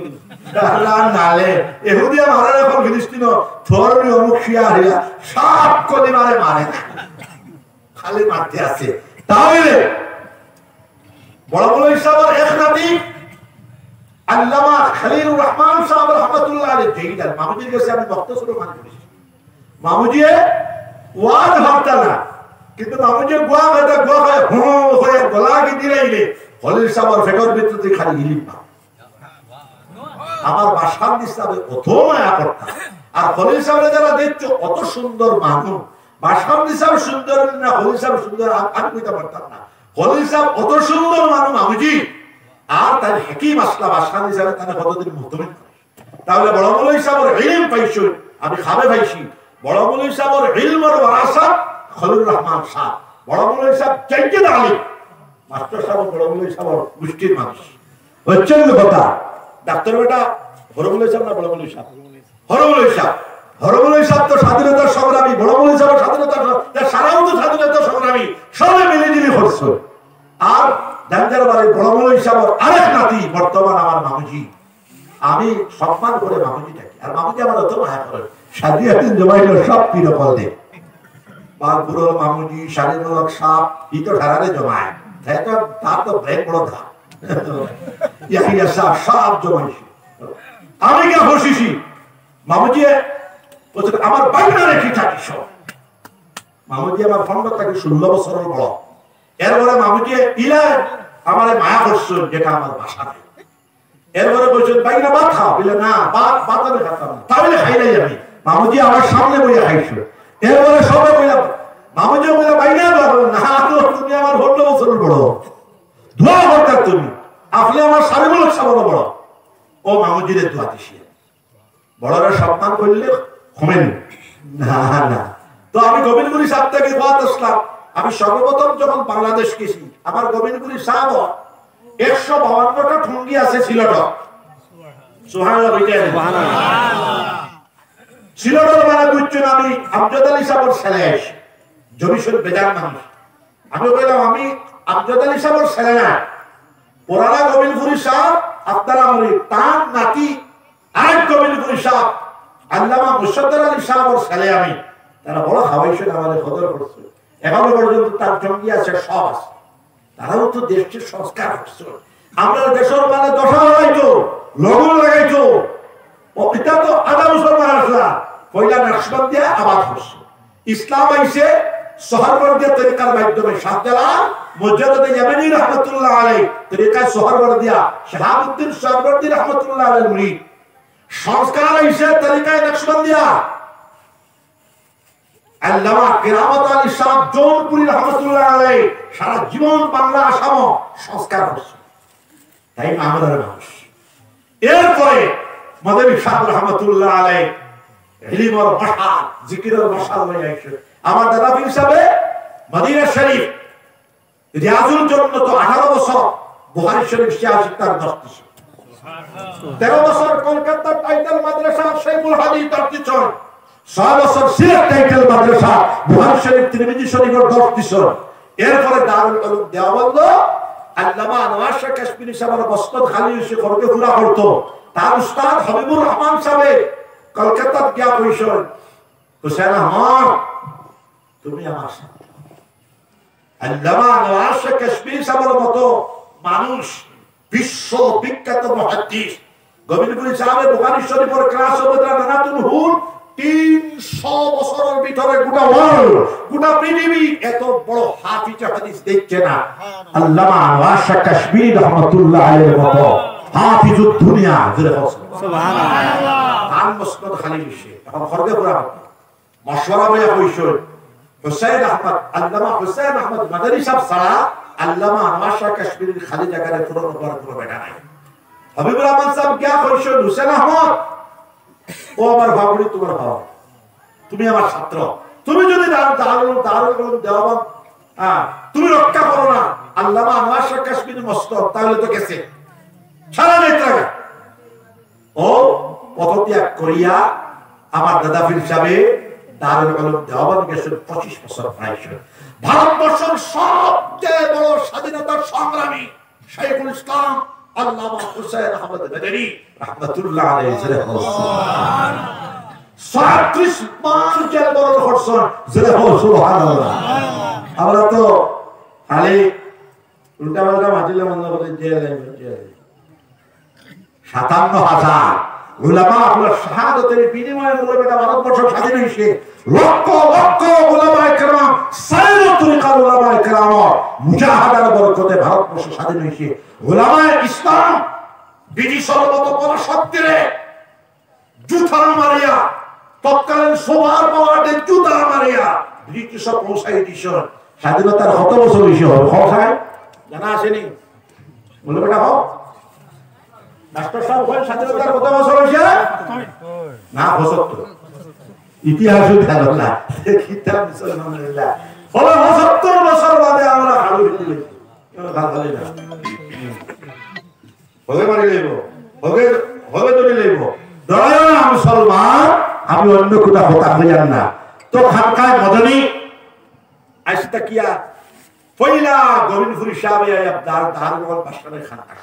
না নালে এহুদিয়া মারার এখন ফিলিস্তিন ধর্মীয় অমুক শিয়া হইয়া সব কলিমারে মারে খালি মারতে আছে তাহলে বড় বড় হিসাবের এক নাতি আল্লামা খলিলুর রহমান সাহেব রহমাতুল্লাহ আলাইহি যেইটার মামুজির কাছে আমি বক্তব্য মান করেছি মামুজি ওয়াজ হরতা না কিন্তু মামুজি গোয়া খায় হয়ে গলা কি দিলাইলে খলিল সাহেবের ফেকর ভিতরে খালি ইলিম না আমার বাসার হিসাবে কত মায়া করতা আর খলিল সাহেব যারা দেখছো অত সুন্দর মানুষ বাসার হিসাবে সুন্দর না খলিল সাহেব সুন্দর আমি কইতে পারতাম না খলিল সাহেব অত সুন্দর মানুষ মামুজি আর তার হাকিম আসলা বাসার হিসাবে তার কতদিন মুহতমিন তাহলে বড় বড় হিসাবের ইলম পাইছো আমি খাবে পাইছি বড় বড় হিসাবের ইলমের ওয়ারাসাত খলিলুর রহমান সাহেব বড় বড় হিসাব জাইদ আলী মাস্টার সাহেব বড় বড় হিসাবের গোষ্ঠীর মানুষ হচ্ছেন কথা ডাক্তার বেটা বড় বড় হিসাব না বড় বড় হিসাব হরবুল হিসাব তো স্বাধীনতার সংগ্রামী বড় বড় হিসাব স্বাধীনতার সারাও তো স্বাধীনতার সংগ্রামী সবাই মিলেমিশে করছে আর জানজার বাড়ি বড় বড় হিসাবের আরেক নাতি বর্তমান আমার মামুজি আমি সম্মান করে মামুজিটাকে আর মামুজি আমার অত মায়া করে সাদিয়াতিন জমাইল সব পিরো করলে বারপুরল মামুজি শালীনলক সাপ ই তো ধারারে জমায় তার তো ব্রেক বড় ধা ইয়াহিয়া সাপ সব জমাইছি আমি কে বসিছি মামুজি আমার বাইনা রেখে থাকিস মামুজি আমার ফন্ডটাকে 16 বছরের বড় এরপরে মামুজি ইলা আমার মায়া করছে যেটা আমার ভাষা নাই এরপরে বলছেন বাইনা ভাত খাও বলে না ভাত আমি খাতাম না তাহলে খাই নাই আমি মামুজি আমার সামনে বইয়া খাইছো এরপরে সবাই বললাম মামুজি বলে বাইনা না তো তুমি আমার 16 বছরের বড় দোয়া করতে তুমি আপনি আমার সারিমূলক সাবন বড় ও মামুজিরে দোয়া দিছি বড়রা সম্মান করলে কমেন না না তো আমি গোবিন্দপুরি সাহেব থেকে দোয়া আসলাম আমি সর্বপ্রথম যখন বাংলাদেশ গেছি আমার গোবিন্দপুরি সাহেব 152টা ঠুঙ্গি আছে সিলেট সুবহানাল্লাহ সিলেটের মানে বুঝছেন আমি আমজাদ আলী সাহেবের ছেলে জমিশন বেজান মানুষ আমি বললাম আমি আমজাদ আলী সাহেবের ছেলে না পুরানা গোবিন্দপুরি সাহেব আপনারা মরি তার নাতি আরেক গোবিন্দপুরি সাহেব আল্লামা মুশাদ্দার আলী সাহেবের ছেলে আমি তারা বড় খাওয়াইছেন আমাদের কদর করছে এখনো পর্যন্ত তার জঙ্গি আছে সব আছে তারাও তো দেশের সংস্কার করছে আমরা দেশের মানে দশা লাগাইতো লগন লাগাইতো ও এটা তো আধা মুসলমান আসলা পয়লা নাশবাদ দিয়ে আবাদ করছে ইসলাম আইছে সোহরবর্দিয়া তরিকার মাধ্যমে শাহজালাল মুজাদ্দিদ ইয়ামানি রাহমাতুল্লাহ আলাইহি তরিকা সোহরবর্দিয়া শাহাবুদ্দিন সোহরবর্দি রাহমাতুল্লাহ আলাইহি মুরিদ সংস্কার আইছে তরিকায় নকশবন্দিয়া আল্লামা কিরামত আলী সাহেব জৌনপুরি রহমাতুল্লাহ আলাইহি সারা জীবন বাংলা আসাম সংস্কার করছে তাই আমাদের মানুষ এরপরে মাদানী সাহেব রহমাতুল্লাহ আলাইহি ইলমের ভাষা জিকিরের ভাষা লয়ে আইছে আমার দাদা পীর সাহেব মদিনা শরীফ রিয়াজুল জন্য তো 18 বছর বুখারী শরীফ শিক্ষার দর্শন 13 বছর কলকাতা টাইটেল মাদ্রাসা শেখুল হাদিস দর্শন 6 বছর সিলেট টাইটেল মাদ্রাসা বুখারী শরীফ তিরমিজি শরীফের দর্শন এরপরে দারুল উলুম দেওবন্দ আল্লামা আনোয়ার শাহ কাশ্মীরি সাহেবের বস্তাত খালি এসে করতে পুরা করতো তার উস্তাদ হাবিবুর রহমান সাহেব কলকাতা গিয়া কইছেন হোসেন আহমদ তুমি আমার সাথে আল্লামা আনোয়ার শাহ কাশ্মীরি সাহেবের মতো মানুষ বিশ্ব বিখ্যাত মুহাদ্দিস গোবিন্দপুরী সাহেব বুখারী শরীফের ক্লাস ওবদরা নানাতুল হুল 300 বছরের ভিতরে গোটা ওয়ার্ল্ড গোটা পৃথিবী এত বড় হাফিজ হাদিস দেখছে না আল্লামা আনোয়ার শাহ কাশ্মীরি রহমাতুল্লাহ আলাইহির মতো হাফিজুদ দুনিয়া জোরে সুবহানাল্লাহ আল মুসনাদ খালিশে এখন খরগে পুরা মাশওয়ারা বয়া কইছেন হুসাইন আহমদ আল্লামা হুসাইন আহমদ মাদানী সাহেব সারা আল্লামা আনোয়ার শাহ কাশ্মীরির খালি জায়গায় পুরো পুরো বেটা নাই হাবিবুর রহমান সাহেব কি কইছেন হুসাইন আহমদ ও আমার ভাবরি তোমার ভাব তুমি আমার ছাত্র তুমি যদি দারুল উলুম দেওবন্দ তুমি রক্ষা করো না আল্লামা আনোয়ার শাহ কাশ্মীরি মস্তক তাহলে তো গেছে সারা নেত্রাগা ও পদত্যাগ করিয়া আমার দাদা পীর সাহেব দারুল উলুম দেওবন্দ গেছেন 25 বছর প্রায়শ ভারতবর্ষের সবচেয়ে বড় স্বাধীনতা সংগ্রামী শাইখুল ইসলাম আল্লামা হুসাইন আহমদ মাদানী রাহমাতুল্লাহ আলাইহি সুবহানাল্লাহ 37 মাস জেল বরণ করছেন জেলে সুবহানাল্লাহ আমরা তো খালি উল্টা পাল্টা মাটিলে মনে করে জেল 57,000 উলামা আপনার শাহাদাতের বিনিময়ে মুরব্বিটা ভারতবর্ষ স্বাধীন হয়েছে লক্ষ লক্ষ উলামায়ে কেরাম সাইরুত তরিকার উলামায়ে কেরাম মুজাহাদার বরকতে ভারতবর্ষ স্বাধীন হয়েছে উলামায়ে ইসলাম ব্রিটিশের মতো বড় শক্তিরে জুতা মারিয়া তৎকালীন সবার পাওয়াতে জুতা মারিয়া ব্রিটিশ পৌঁছাই দিছেন স্বাধীনতার কত বছর হয়েছে হয় জানা আসেনি বলে বেটা হোক ডাক্তার সাহেব হয় স্বাধীনতার কত বছর হয়েছে না 75 ইতিহাসও জানো না কিতাব মুসলমানরা বলে 75 বছর বাদে আমরা হালু দিতে খালি না হবে মারি লইব হবে ধরে লইব দয়া মুসলমান আমি অন্য কোটা হতা হইয়ান না তো খানকায় মদনী আজটা কিয়া পয়লা গোবিন্দপুরী সাহেব আয়া দারুল বাসানের খানকা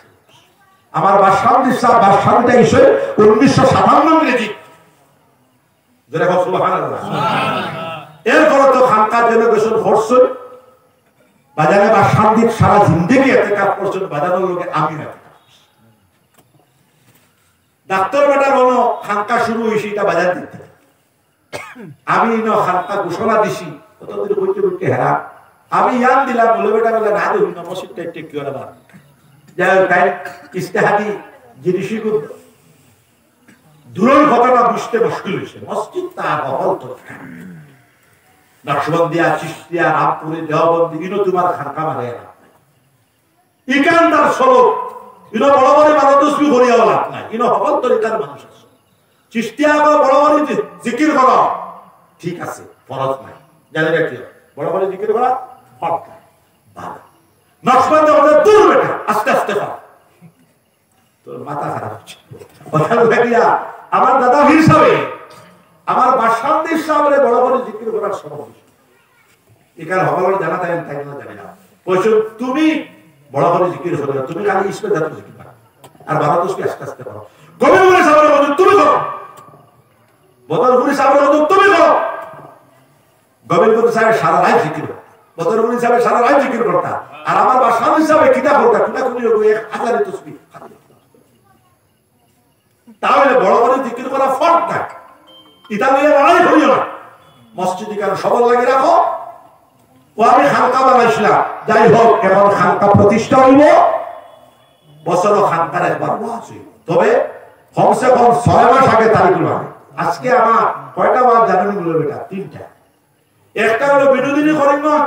আমার বাসান্দি সাহেব বাসানটা এসে 1957 ইংরেজি যেটা সুবহানাল্লাহ এরপর তো খানকা ডেলিগেশন করছে বাজারে বাসান্দির সারা জিন্দেগি ইতিকাফ করছেন বাজানোর লোকে আমি না ডাক্তার বেটার হলো খানকা শুরু হয়েছে এটা বাজার দিতে আমি ন খানকা ঘোষণা দিছি কতদিন বইতে বইতে হেরা আমি ইয়ান দিলাম বলে বেটা বলে না দেবি না মসজিদটা একটু কি হলো না যাই তাই ইস্তেহাদি জিনিসগুলো দূরের ঘটনা বুঝতে মুশকিল হয়েছে মসজিদ তার হল তো নকশবন্দিয়া চিশতিয়া রামপুরি দেওবন্দি ইনো তোমার খানকা মানে ইকানদার সড়ক ইনো বড় বড় মানতসবি করিয়াও লাভ নাই ইনো হল তরিকার মানুষ আছে চিশতিয়া বা বড় বড় জিকির করা ঠিক আছে ফরজ নাই জানেন কি বড় বড় জিকির করা ফরজ নাই ভালো নকশবন্দি আমাদের দূর বেটা আস্তে আস্তে কর তোর মাথা খারাপ হচ্ছে কথা লাগিয়া আমার দাদা পীর সাহেব আমার বাসান্দির সামনে বড় বড় জিকির করার সময় এখানে হবল জানা তাই তাই না জানি না কইছো তুমি বড় বড় জিকির করো তুমি খালি ইসমে জানো জিকির করো আর বাবা তুমি আস্তে আস্তে করো গোবিন্দপুরী সাহেবের মত তুমি করো বদরপুরী সাহেবের মত তুমি করো গোবিন্দপুরী সাহেব সারা রাত জিকির করো বদরপুরী সাহেব সারা রাত জিকির করতা আর আমার বাসান্দির সাহেব কিতাব পড়তা কিনা কোনি 1000 তসবিহ তাহলে বড় বড় জিকির করা ফরজ না এটা নিয়ে লড়াই করিও না মসজিদে কেন সবল লাগে রাখো ও আমি খানকা বানাইছিলাম যাই হোক এখন খানকা প্রতিষ্ঠা হইব বছরও খানকার একবার ওয়াজ তবে কমসে কম 6 মাস আগে তারিখ লাগে আজকে আমার কয়টা ওয়াজ জানেন বলে বেটা 3টা একটা হলো বিনোদিনী করিমগঞ্জ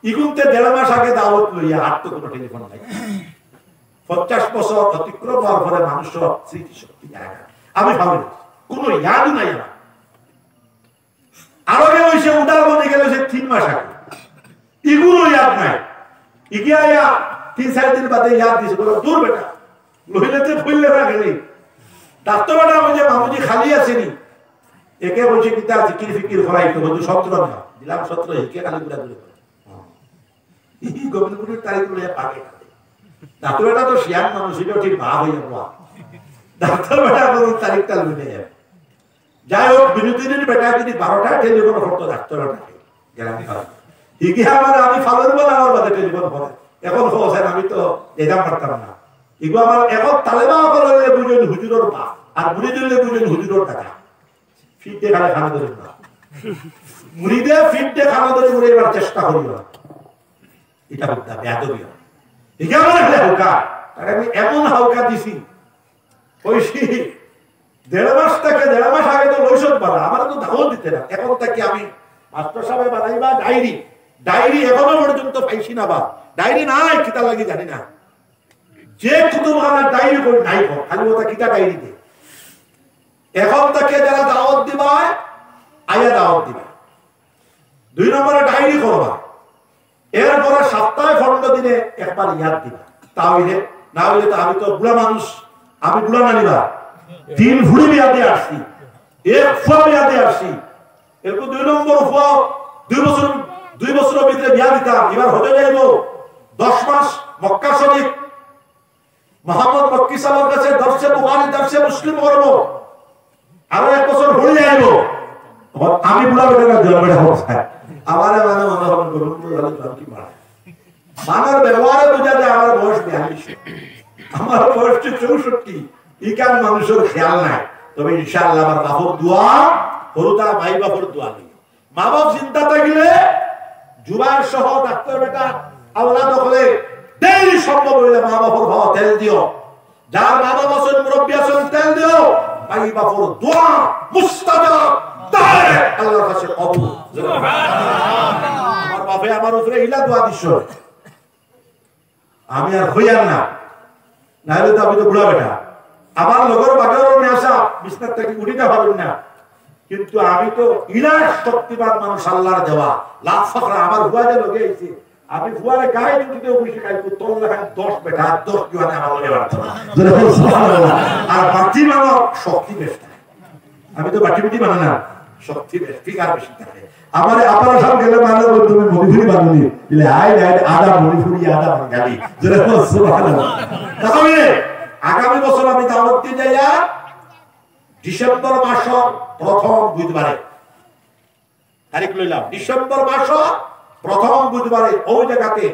ইগুনতে 1.5 মাস আগে দাওয়াত লইয়া আর তো কোনো টেলিফোন নাই 50 বছর অতিক্রম হওয়ার পরে মানুষের স্মৃতি শক্তি যায় না আমি ভাবি কোনো ইয়াদ নাই আমার। আরো হয়েছে উদার মনে গেল সে 3 মাস আগে, এগুলো ইয়াদ নাই। ইগিয়া 3-4 দিন বাদে ইয়াদ দিছে, বলো দূর বেটা লইলেতে ফুললে রাখেনি। ডাক্তার বেটা বলছে মামুজি খালি আসেনি, একে বলছে কিতা জিকির ফিকির করাই তো বন্ধু 17 না দিলাম 17 একে খালি গুড়া গুড়ি করে এই গোবিন্দপুরের তারিখ লইয়া পাকে ডাক্তার বেটা তো শিয়ান মানুষ, এটা ঠিক ভাব হয়ে যাবো। ডাক্তার বেটা বলুন তারিখটা লইলে যাবে। যাই হোক বিনোদিনীর বেটা যদি 12টায় টেলিফোন করতো ডাক্তার বেটাকে গেলাম ঠিকই আমার আমি ফালের বলে আমার বাদে টেলিফোন করে এখন হোসেন আমি তো যেতাম পারতাম না। এগুলো আমার এখন তালেবা করলে বুঝলেন হুজুরের পা আর মুড়ি দিলে বুঝলেন হুজুরের টাকা ফিট দিয়ে খালে খানা ধরে না মুড়ি দিয়ে ফিট দিয়ে খানা ধরে মুড়ে এবার চেষ্টা করি না, এটা বুঝতে বেয়াদবি হয়। এটা আমার একটা হালকা, আমি এমন হালকা দিছি ওইসি 1.5 মাস আগে তো ঔষধ বানা আমার তো দাওয়াত দিতে না। এখন থেকে আমি মাস্টার সাহেব বানাইবা ডায়েরি এখনো পর্যন্ত পাইছি না, বা ডায়েরি নাই কিতা লাগি জানি না। যে কুতুবখানা ডায়েরি করি নাই খালি ওটা কিতা ডায়েরি দে। এখন থেকে যারা দাওয়াত দিবা আয়া দাওয়াত দিবা, 2 নম্বরে ডায়েরি করবা, এরপরে সপ্তাহে 15 দিনে একবার ইয়াদ দিবা। তাহলে না হইলে তো আমি তো বুড়া মানুষ, আমি বুড়া না নিবা 3 ফুড়ি বিয়া দিয়ে আসছি, 1 ফুয়া বিয়া দিয়ে আসছি। এরপর 2 নম্বর ফুয়া 2 বছরের ভিতরে বিয়া দিতাম। এবার হতে যাইব 10 মাস মক্কা শরীফ মোহাম্মদ মক্কি সাহেবের কাছে দর্শে বুখারী দর্শে মুসলিম করবো, আরো 1 বছর হয়ে যাইব। আমি বুড়া বেটা জন্মের অবস্থায় আমারে মানে মনে হবে কি মানার ব্যবহারে বোঝা যায় আমার বয়স 42, আমার বয়স 64। ইকান মানুষের খেয়াল নাই। তবে ইনশাআল্লাহ আমার বাপর দোয়া হরুদা ভাই বাপর দোয়া নেই। মা বাপ চিন্তা থাকলে জুবাইর সহ ডাক্তার বেটা আওলাদ হলে ডেইলি সম্ভব হইলে মা বাপর ভাবা তেল দিও, যার মা বাবা আছেন মুরব্বী আছেন তেল দিও। ভাই বাপর দোয়া মুস্তাজাব ডাইরেক্ট আল্লাহর কাছে কবুল। আমার বাপে আমার উপরে ইলা দোয়া দিছো, আমি আর হইয়ার না, নাহলে তো আমি তো বুড়া বেটা। আমার লগর বাটারও নেশা বিছনার থেকে উঠিতে পারবেন না, কিন্তু আমি তো ইলাস শক্তিবান মানুষ আল্লাহর দেওয়া লাখ ফাকরা আমার হুয়া যে লগে আইছে। আমি হুয়ারে গায়ে জুটিতে বসে খাই তোর লেখা 10 বেটা 10 কিওয়ানে আমার লগে বাড়তো আর বাতি মানো শক্তি বেশি। আমি তো বাটি বাটি মানা না, শক্তি বেশি ফিগার বেশি থাকে। আমার আপনার সব গেলে মানে তুমি মণিপুরি বানুনি দিলে হাই রাইট আদা মণিপুরি আদা বাঙালি যেরকম সুবহানাল্লাহ। তাহলে আগামী বছর আমি দাওয়াত দিয়ে যাইয়া ডিসেম্বর মাস প্রথম বুধবারে তারিখ লইলাম, ডিসেম্বর মাস প্রথম বুধবারে ওই জায়গাতে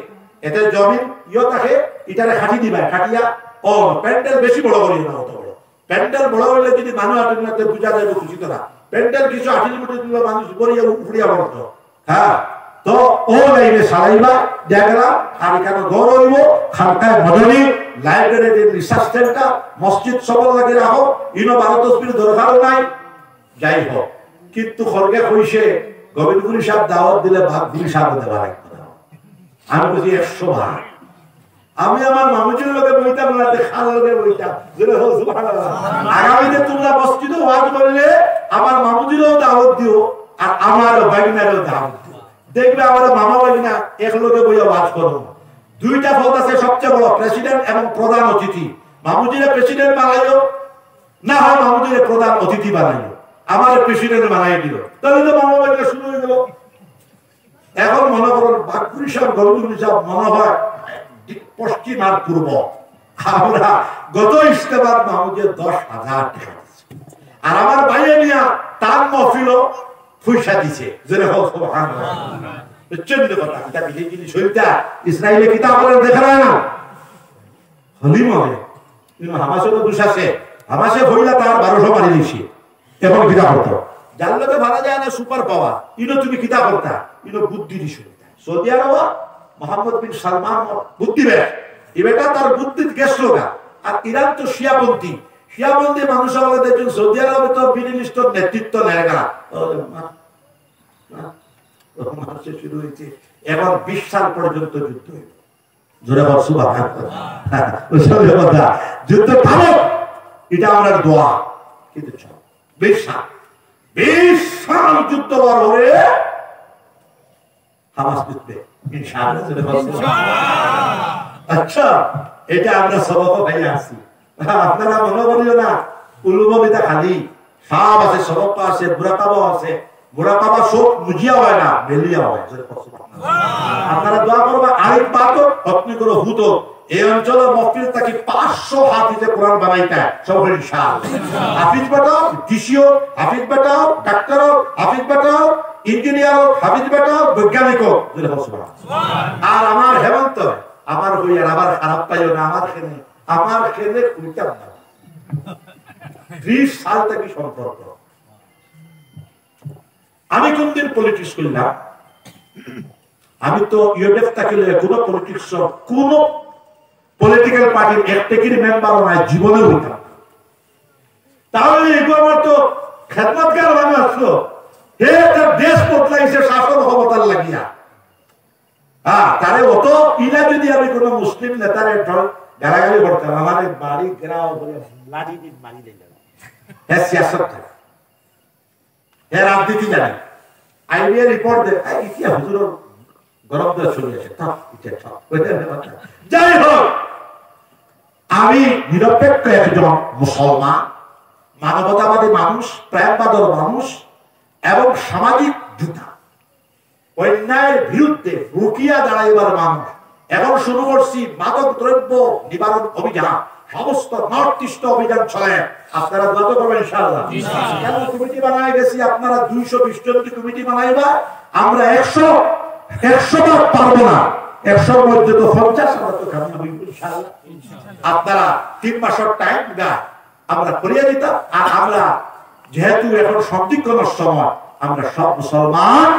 এতে জমিন ইয়ে থাকে এটারে খাটি দিবা, খাটিয়া ও প্যান্ডেল বেশি বড় করিও না, অত বড় প্যান্ডেল বড় হইলে যদি মানুষ আটনাতে বুঝা যাবে খুশি তো না। প্যান্ডেল কিছু 18 মিটার দিলে মানুষ বড়িয়া উড়িয়া পড়তো। হ্যাঁ তো ও লাইনে সারাইবা দেখলা আর এখানে ঘর হইব খানকায় মদনী লাইব্রেরি রিসার্চ সেন্টার মসজিদ সবল লাগে রাখো, ইনো 12 তসবির দরকারও নাই। যাই হোক কিন্তু খরগে কইছে গোবিন্দপুরি সাহেব দাওয়াত দিলে ভাগপুরি সাহেব দেওয়া লাগবে না। আমি বলছি 100 ভাগ। আমি আমার মামুজির লোকে বইতাম না, খাল লোকে বইতাম। আগামীতে তোমরা মসজিদে ওয়াজ করলে আমার মামুজিরও দাওয়াত দিও আর আমার বাইনারও দাওয়াত দিও। দেখবে আমার মামা বাইনা এক লোকে বইয়া ওয়াজ করো। 2টা পদ আছে সবচেয়ে বড়, প্রেসিডেন্ট এবং প্রধান অতিথি। মামুজিরে প্রেসিডেন্ট বানাইও না হয় মামুজিরে প্রধান অতিথি বানাইও, আমার প্রেসিডেন্ট বানাই দিল, তাহলে তো মামা বাইনা শুরু হয়ে গেল। এখন মনে করুন ভাগপুরি সাহেব গোবিন্দপুরি সাহেব মনে হয় পশ্চিম আর পূর্ব। আমরা গত ইস্তেমার মামুজে 10,000 টাকা আর আমার ভাইয়ে নিয়া তার মহফিল পয়সা দিছে। ইসরায়েলে কিতাব করে দেখা যায় না হলি মনে হামাসেরও দোষ আছে। হামাসে হইলা তার 1200 মারি দিয়েছি এবং কিতাব করতো যার লোকে ভাড়া যায় না সুপার পাওয়ার ইনো তুমি কিতাব করতা ইনো বুদ্ধি দিছ। সৌদি আরব মোহাম্মদ বিন সালমান বুদ্ধি বেশ এই বেটা তার বুদ্ধি গেছিল না। আর ইরান তো শিয়াপন্থী, শিয়াপন্থী মানুষ আমাদের দেখছেন সৌদি আরবে তো মিডল ইস্টের নেতৃত্ব নেয় না। শুরু হয়েছে এবার 20 সাল পর্যন্ত যুদ্ধ হইল। জোরে বলছো বাবা যুদ্ধ থামো, এটা আমার দোয়া। কিন্তু 20 সাল যুদ্ধ করে হামাস জিতবে ইনশাআল্লাহ। আচ্ছা, এটা আমরা সবক ভাই আছি, আপনারা মনে করিও না উলুমবিদা খালি সব আছে, সবক আছে, মুরাকাবা আছে। মুরাকাবা সব মুজিয়া হয় না, বেলিয়া হয়। আপনারা দোয়া করবা আরেক বাতো আপনি করে হুতো এই অঞ্চলের মফিল থেকে 500 হাফিজে কোরআন বানাইতে সব ইনশাআল্লাহ। হাফিজ বাটাও, ডিসিও হাফিজ বাটাও, ডাক্তার হাফিজ বাটাও, ইঞ্জিনিয়ার হাফিজ বাটাও, বৈজ্ঞানিক। আর আমার হেমন্ত আমার হইয়ার আবার খারাপ পাইও না, আমার খেলে উল্টা 20 সাল থেকে সম্পর্ক। আমি কোনদিন পলিটিক্স করলাম, আমি তো ইউএফ থাকলে কোন পলিটিক্স কোন পলিটিক্যাল পার্টির একটির মেম্বার নাই, জীবনে হইতাম। তাহলে এগুলো আমার তো খেদমতগার ভাবে আসলো, হে তার দেশ বদলাইছে শাসন ক্ষমতার লাগিয়া। তারে অত ইলা যদি আমি কোন মুসলিম নেতারে গালাগালি করতাম, আমাদের বাড়ি ঘেরাও করে লাঠি দিয়ে মারি দিলাম। হ্যাঁ, সিয়াসত থাকে, হ্যাঁ রাজনীতি জানে, আইবিএ রিপোর্ট দেয়, ইতিহাস হুজুরের গরম দিয়ে চলে আসে। যাই হোক, আমি নিরপেক্ষ একজন মুসলমান, মানবতাবাদী মানুষ, প্রেমবাদর মানুষ এবং সামাজিক যোদ্ধা, অন্যায়ের বিরুদ্ধে রুকিয়া দাঁড়াইবার মানুষ। এখন শুরু করছি মাদক দ্রব্য নিবারণ অভিযান, সমস্ত নর্থ ইস্ট অভিযান চলে। আপনারা যত করবেন ইনশাআল্লাহ। কেমন কমিটি বানাই গেছি, আপনারা 220 জন কমিটি বানাইবা, আমরা 100 বার পারবো না, 100 মধ্যে তো 50 আমরা তো কামিয়াব হইব ইনশাআল্লাহ। আপনারা 3 মাসের টাইম গা আমরা করিয়ে দিতাম। আর আমরা যেহেতু এখন সন্দিগ্ধর সময়, আমরা সব মুসলমান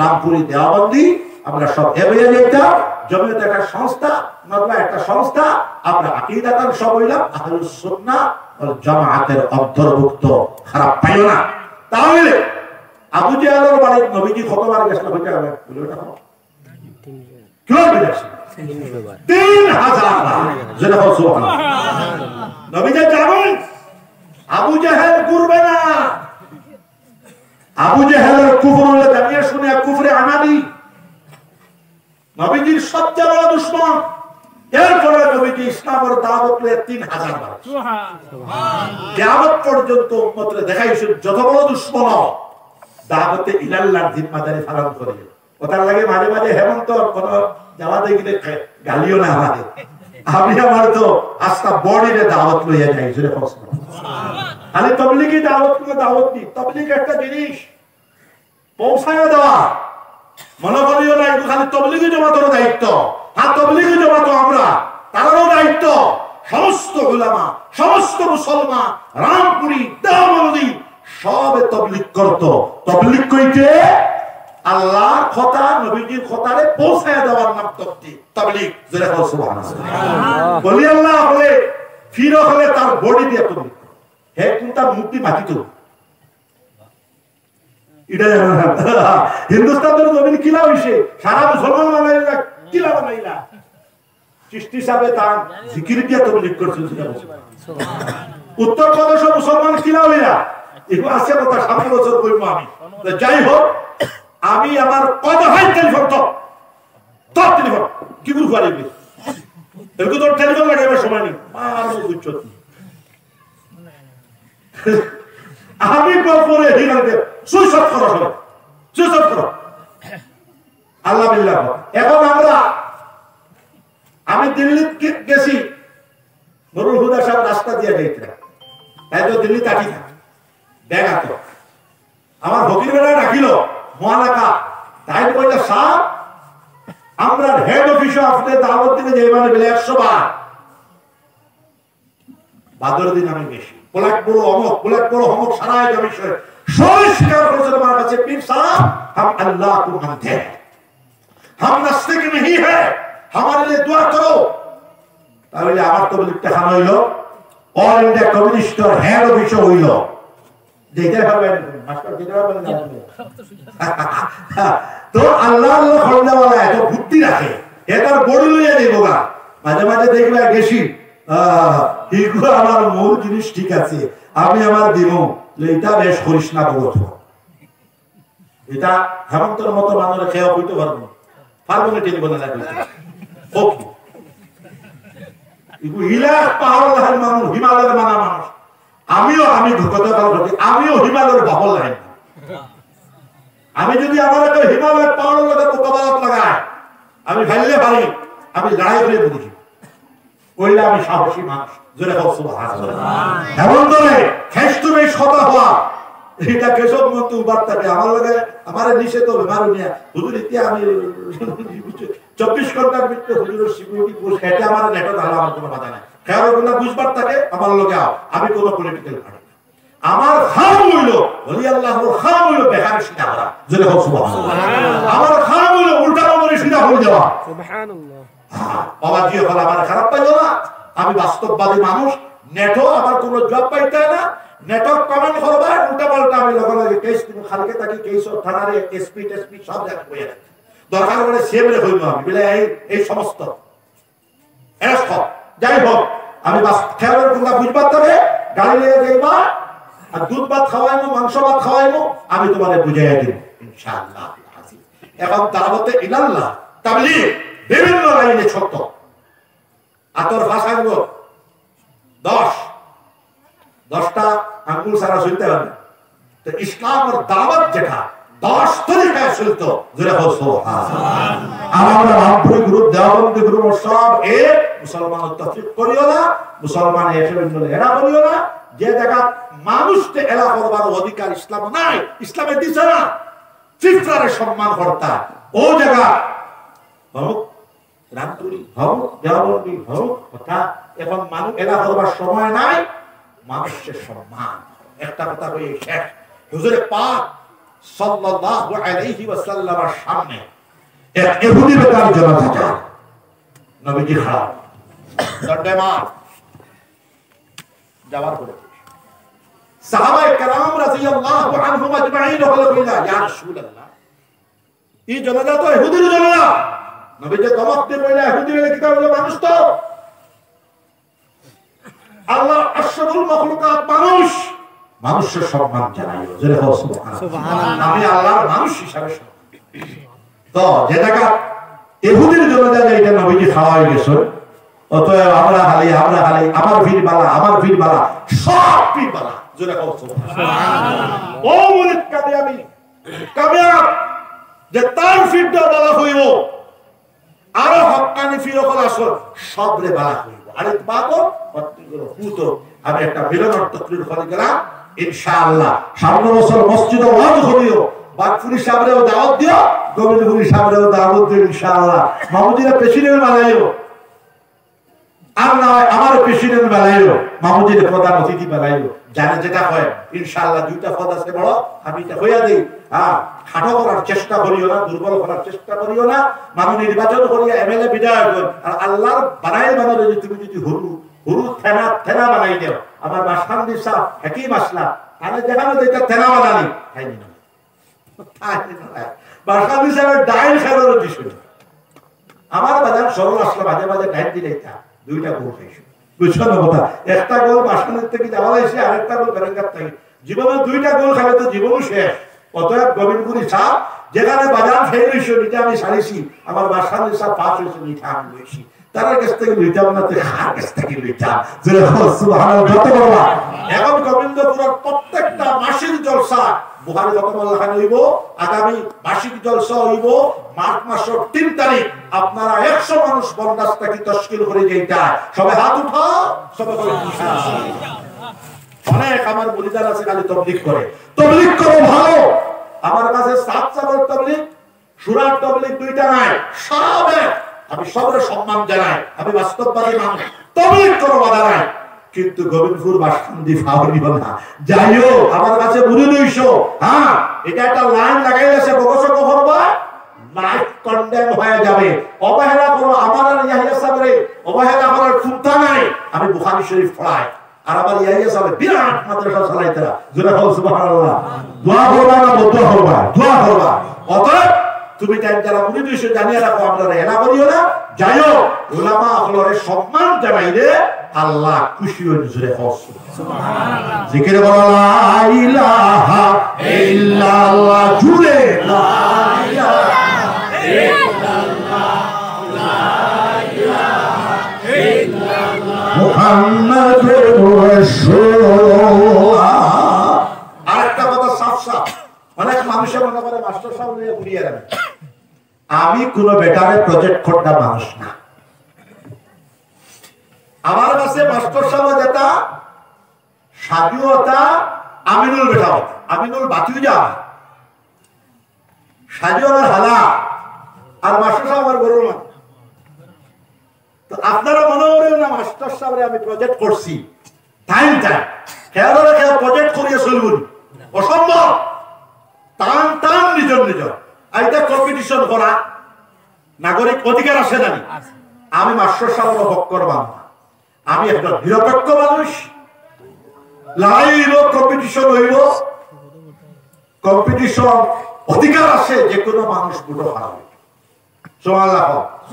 রামপুরি দেওয়াবন্দি আমরা সব এগিয়ে যেতাম। জমিয়ত একটা সংস্থা, নতুবা একটা সংস্থা, আমরা আকীদাতান সব হইলাম আহলুস সুন্নাহ ওয়াল জামাআতের অন্তর্ভুক্ত। খারাপ পাইও না। তাহলে আবু জাহলের বাড়ি নবীজি কতবার গেছিল হইতে হবে বলে ওটা কিভাবে গেছিল? 3000 বার। যেটা বলছো নবীজি জানেন আবু জাহেল করবে না। আবু জাহেলের কুফর হলে জানিয়ে শুনে কুফরে আমালি, নবীজির সবচেয়ে বড় দুশমন। এরপরে নবীজি ইসলামের দাওয়াত লয়ে 3000 বার কিয়ামত পর্যন্ত উম্মতরে দেখাইছেন যত বড় দুশমন দাওয়াতে ইলাল্লাহর জিম্মাদারি পালন করে। ওটার লাগে মাঝে মাঝে হেমন্ত কোন জামাতে গিয়ে গালিও না আমাদের। আমি আমার তো আজকা বডিরে দাওয়াত লইয়া যাই জুড়ে প্রশ্ন। খালি তবলিগি দাওয়াত কোনো দাওয়াত নেই। তবলিগ একটা জিনিস পৌঁছায় দেওয়া, মনে করিও না এটা খালি তবলিগি জমাতের দায়িত্ব। হ্যাঁ, তবলিগি জমাতো আমরা, তারও দায়িত্ব। সমস্ত উলামা, সমস্ত মুসলমান রামপুরি দেওবন্দি সবে তবলিগ করত। তবলিগ কইতে আল্লাহর কথা নবীজির কথারে পৌঁছায় দেওয়ার নাম তবলিগ। জোরে বল সুবহানাল্লাহ। বলি আল্লাহ বলে ফিরো হলে তার বডি দিয়ে তবলিগ, হে কোনটা মুক্তি মাটিত এটা হিন্দুস্তানের জমিন কিলা হইছে, সারা মুসলমান বানাইলা কিলা বানাইলা, চিশতি সাহেব তার জিকির দিয়া তবলিগ করছে। উত্তর প্রদেশের মুসলমান কিলা হইলা এগুলো আছে কথা 7 বছর কইব আমি। যাই হোক, আমি আমার কত হাই টেলিফোন তো টেলিফোন কি গুরু করে এরকম তোর টেলিফোন লাগাইবার সময় নেই। আমি পরে সুইচ অফ করা হবে, সুইচ অফ করো আল্লাহ বিল্লাহ। এখন আমি দিল্লি গেছি, নুরুল হুদা সাহেব রাস্তা দিয়ে যাইতে, তাই তো দিল্লি কাটি না ব্যাগ আতো। আমার ফকির বেলা ডাকিল মহালাকা, তাই কইলে সাহেব আমরা হেড অফিসে আপনি দাওয়াত দিতে যাই মানে বলে 100 বার। ভাদর দিন আমি বেশি ব্ল্যাক বড় অমক, ব্ল্যাক বড় অমক সারা বিষয় সংস্কার করেছেন আমার কাছে। পীর সাহেব हम अल्लाह को मानते हैं, हम नास्तिक नहीं है, हमारे लिए दुआ करो। তাহলে আমার তো লিখতে হান হইল অল ইন্ডিয়া কমিউনিস্টের হেড অফিস হইল। দেখতে পাবেন মাস্টার দিতে পারবেন না তো আল্লাহ আল্লাহ খন্ডাওয়ালা এত বুদ্ধি রাখে, এটার বড়ি লইয়া দেবো গা। মাঝে মাঝে দেখবে গেছি এগুলো আমার মূল জিনিস ঠিক আছে, আমি আমার দিব এটা বেশ করিস না বলত এটা হেমন্তর মতো মানুষের খেয়ে হইতে পারবো পারবো না টেনে বলে লাগবে পাহাড়ের মানুষ হিমালয়ের মানা মানুষ আমি আমিও হিমালয়ের ভাবল লাগাই আমি যদি আমার হিমালয়ের পাহাড়ের লোকের মোকাবেলা লাগাই আমি ফেললে পারি আমি লড়াই করে বুঝি কইলে আমি সাহসী মানুষ জোরে হেমন্তরে খেষ্টুমে সদা হওয়া এটা কেশব মন্ত্রী উপাত্তাকে আমার লগে আমার নিষেধ হবে মারু নিয়ে হুজুর ইতিয়া আমি 24 ঘন্টার ভিতরে হুজুরের সিকিউরিটি পোস্ট এটা আমার নেট দাঁড়া আমার কোনো বাধা নাই খেয়াল করলে বুঝবার থাকে আমার লগে আও আমি কোনো পলিটিক্যাল পার্টি আমার খাম হইল বলি আল্লাহর খাম হইল বেকার সিধা করা জোরে হোক সুবহানাল্লাহ আমার খাম হইল উল্টা করে সিধা হয়ে যাওয়া সুবহানাল্লাহ বাবা জি হল আমার খারাপ পাইলো না আমি বাস্তববাদী মানুষ নেটও আমার কোনো জব পাইতে না নেটওয়ার্ক কমেন্ট করবা উল্টা পাল্টা আমি লগে লগে কেস দিব খালকে তাকি কেস থানারে এসপি সব জায়গা হয়ে যায় দরকার পড়ে সেভরে হইব আমি বলে এই সমস্ত এরস্ত যাই হোক আমি বাস খেয়ালের কথা বুঝবার তবে গাড়ি নিয়ে যাইবা আর দুধ ভাত খাওয়াইমু মাংস ভাত খাওয়াইমু আমি তোমাদের বুঝাইয়া দিব ইনশাআল্লাহ এখন দাওয়াতে ইলাল্লাহ তাবলীগ বিভিন্ন লাইনে ছোট আতর ভাষাগুলো 10টা আঙ্গুল সারা শুনতে হবে তো ইসলামের দাওয়াত যেটা 10 তরিকায় শুনতো জোরে বল সুবহানাল্লাহ আমরা রামপুরি গ্রুপ দেওবন্দি গ্রুপ সব এক মুসলমান তফসির করিও না মুসলমান এসে এরা করিও না যে জায়গা মানুষকে এলা করবার অধিকার ইসলাম নাই ইসলামে দিছে না ফিতরারে সম্মান করতা ও জায়গা হোক রামপুরি হোক দেওবন্দি হোক কথা এখন মানুষ এলা করবার সময় নাই মানুষের সম্মান একটা কথা কই শেষ হুজুরে পাক সাল্লাল্লাহু আলাইহি ওয়াসাল্লামের সামনে এক ইহুদি বেকার জনতা যায় নবীজি খারাপ দণ্ডমান যাওয়ার পরে সাহাবায়ে কেরাম রাদিয়াল্লাহু আনহুম আজমাইন হলো কইলা ইয়া রাসূলুল্লাহ এই জনতা তো ইহুদির জনতা নবীজি দমকতে কইলা ইহুদি বলে কি হলো মানুষ তো আল্লাহ আশরাফুল মাখলুকাত মানুষ মানুষের সম্মান জানাইও জোরে বল সুবহানাল্লাহ আমি আল্লাহর মানুষ হিসাবে তো যে জায়গা ইহুদির জনতা এটা নবীজি খাওয়াই গেছে অতএব আমরা খালি আমার ভিড় বালা সব ভিড় বালা জোরে বল সুবহানাল্লাহ ও মুরিদ কামিয়াব যে তার ফিরটা বালা হইব আর হক্কানি ফির হল আসল সবরে বালা হইব আরে বাবা হুতো আমি একটা বিরাট তকরির করে গেলাম ইনশাআল্লাহ সামনের বছর মসজিদে ওয়াজ করিও বাগফুরি সাহেবরেও দাওয়াত দিও গোবিন্দপুরি সাহেবরেও দাওয়াত দিও ইনশাআল্লাহ মাহমুদিরা প্রেসিডেন্ট বানাইও আর না আমার প্রেসিডেন্ট বানাইও মাহমুদিরা প্রধান অতিথি বানাইও জানে যেটা হয় ইনশাআল্লাহ দুইটা পদ আছে বড় আমি এটা হইয়া দেই খাটো করার চেষ্টা করিও না দুর্বল করার চেষ্টা করিও না মানুষ নির্বাচন করিয়া এমএলএ বিধায়ক আর আল্লাহর বানাই বানালে তুমি যদি হুরু থেনা বানাই দেও আমার বাসখান্দি সাহেব হাকিম আসলা তাহলে যেখানে যেটা থেনা বানালি খাইনি না বাসখান্দি সাহেবের ডাইল খেলার বিষয় আমার বাজার সরল আসলো মাঝে মাঝে ডাইল দিলে দুইটা গোল খাইছো বুঝছো না কথা একটা গোল বাসখান্দির থেকে যাওয়া হয়েছে আরেকটা গোল বেরেঙ্গার থেকে জীবনে দুইটা গোল খাবে তো জীবনও শেষ অতএব গোবিন্দপুরি সাহেব যেখানে বাজার ফেল হয়েছে নিটা আমি সারিছি আমার বাসখান্দি সাহেব পাস হয়েছে নিটা আমি লইছি তার কাছ থেকে লইতাম না তুই হার কাছ থেকে লইতাম সুবহানাল্লাহ যত বড় এখন গোবিন্দপুরের প্রত্যেকটা মাসিক জলসা বুখারী রহমাতুল্লাহ হইব আগামী মাসিক জলসা হইব মার্চ মাসের 3 তারিখ আপনারা 100 মানুষ বন্দাসটা কি তশকিল করে যাইতা সবাই হাত উঠাও সবাই ইনশাআল্লাহ অনেক আমার মুরিদার আছে খালি তাবলীগ করো ভালো আমার কাছে 7 চাবর তাবলীগ সুরার তাবলীগ দুইটা নাই সব আমি সবার সম্মান জানাই আমি বাস্তববাদী মানুষ তাবলীগ করো বাধা নাই কিন্তু গোবিন্দপুর বাসখান্দি ফাওয়ারি বলা যাইও আমার কাছে মুরিদ হইছো এটা একটা লাইন লাগাইছে বকশো করবা লাইফ কন্ডেম হয়ে যাবে অবহেলা করো আমার আর ইয়াহিয়া সাহেবরে অবহেলা করার চিন্তা নাই আমি বুখারী শরীফ পড়াই আর আমার ইয়াহিয়া সাহেব বিরাট মাদ্রাসা চালাইতরা জোরে বল সুবহানাল্লাহ দোয়া করবা না দোয়া করবা অতএব তুমি টাইম যারা মুরিদ হইছো জানিয়ে রাখো আমরা এলা করিও না যাইও উলামা হলরে সম্মান জানাইলে আল্লাহ খুশি হয়ে জুড়ে সুবহানাল্লাহ জিকির বলা লা ইলাহা ইল্লাল্লাহ জুড়ে লা ইলাহা ইল্লাল্লাহ লা ইলাহা ইল্লাল্লাহ মুহাম্মাদুর রাসূলুল্লাহ। আরেকটা কথা সাফ সাফ, অনেক মানুষের মনে করে মাস্টার সাহেব নিয়ে ঘুরিয়ে যাবে। আমি কোন বেটারে প্রজেক্ট করতে মানুষ না। আমার কাছে মাস্টার সাহেব যেটা সাজুতা আমিনুল বেটা হতো, আমিনুল বাতিও যা সাজু আমার হালা আর মাস্টার সাহেব আমার গরুর মান। তো আপনারা মনে করেন না মাস্টার সাহেব আমি প্রজেক্ট করছি টাইম টাইম খেয়াল খেয়াল প্রজেক্ট করিয়ে চলবুন অসম্ভব। টান টান নিজের নিজের আইটা কম্পিটিশন করা নাগরিক অধিকার আছে জানি। আমি মাস্টার সাহেব বক্কর বান্ধা, আমি একজন নিরপেক্ষ মানুষ। লাইল কম্পিটিশন হইব, কম্পিটিশন অধিকার আছে, যে কোনো মানুষ বুটো হারাবে। সুবহানাল্লাহ,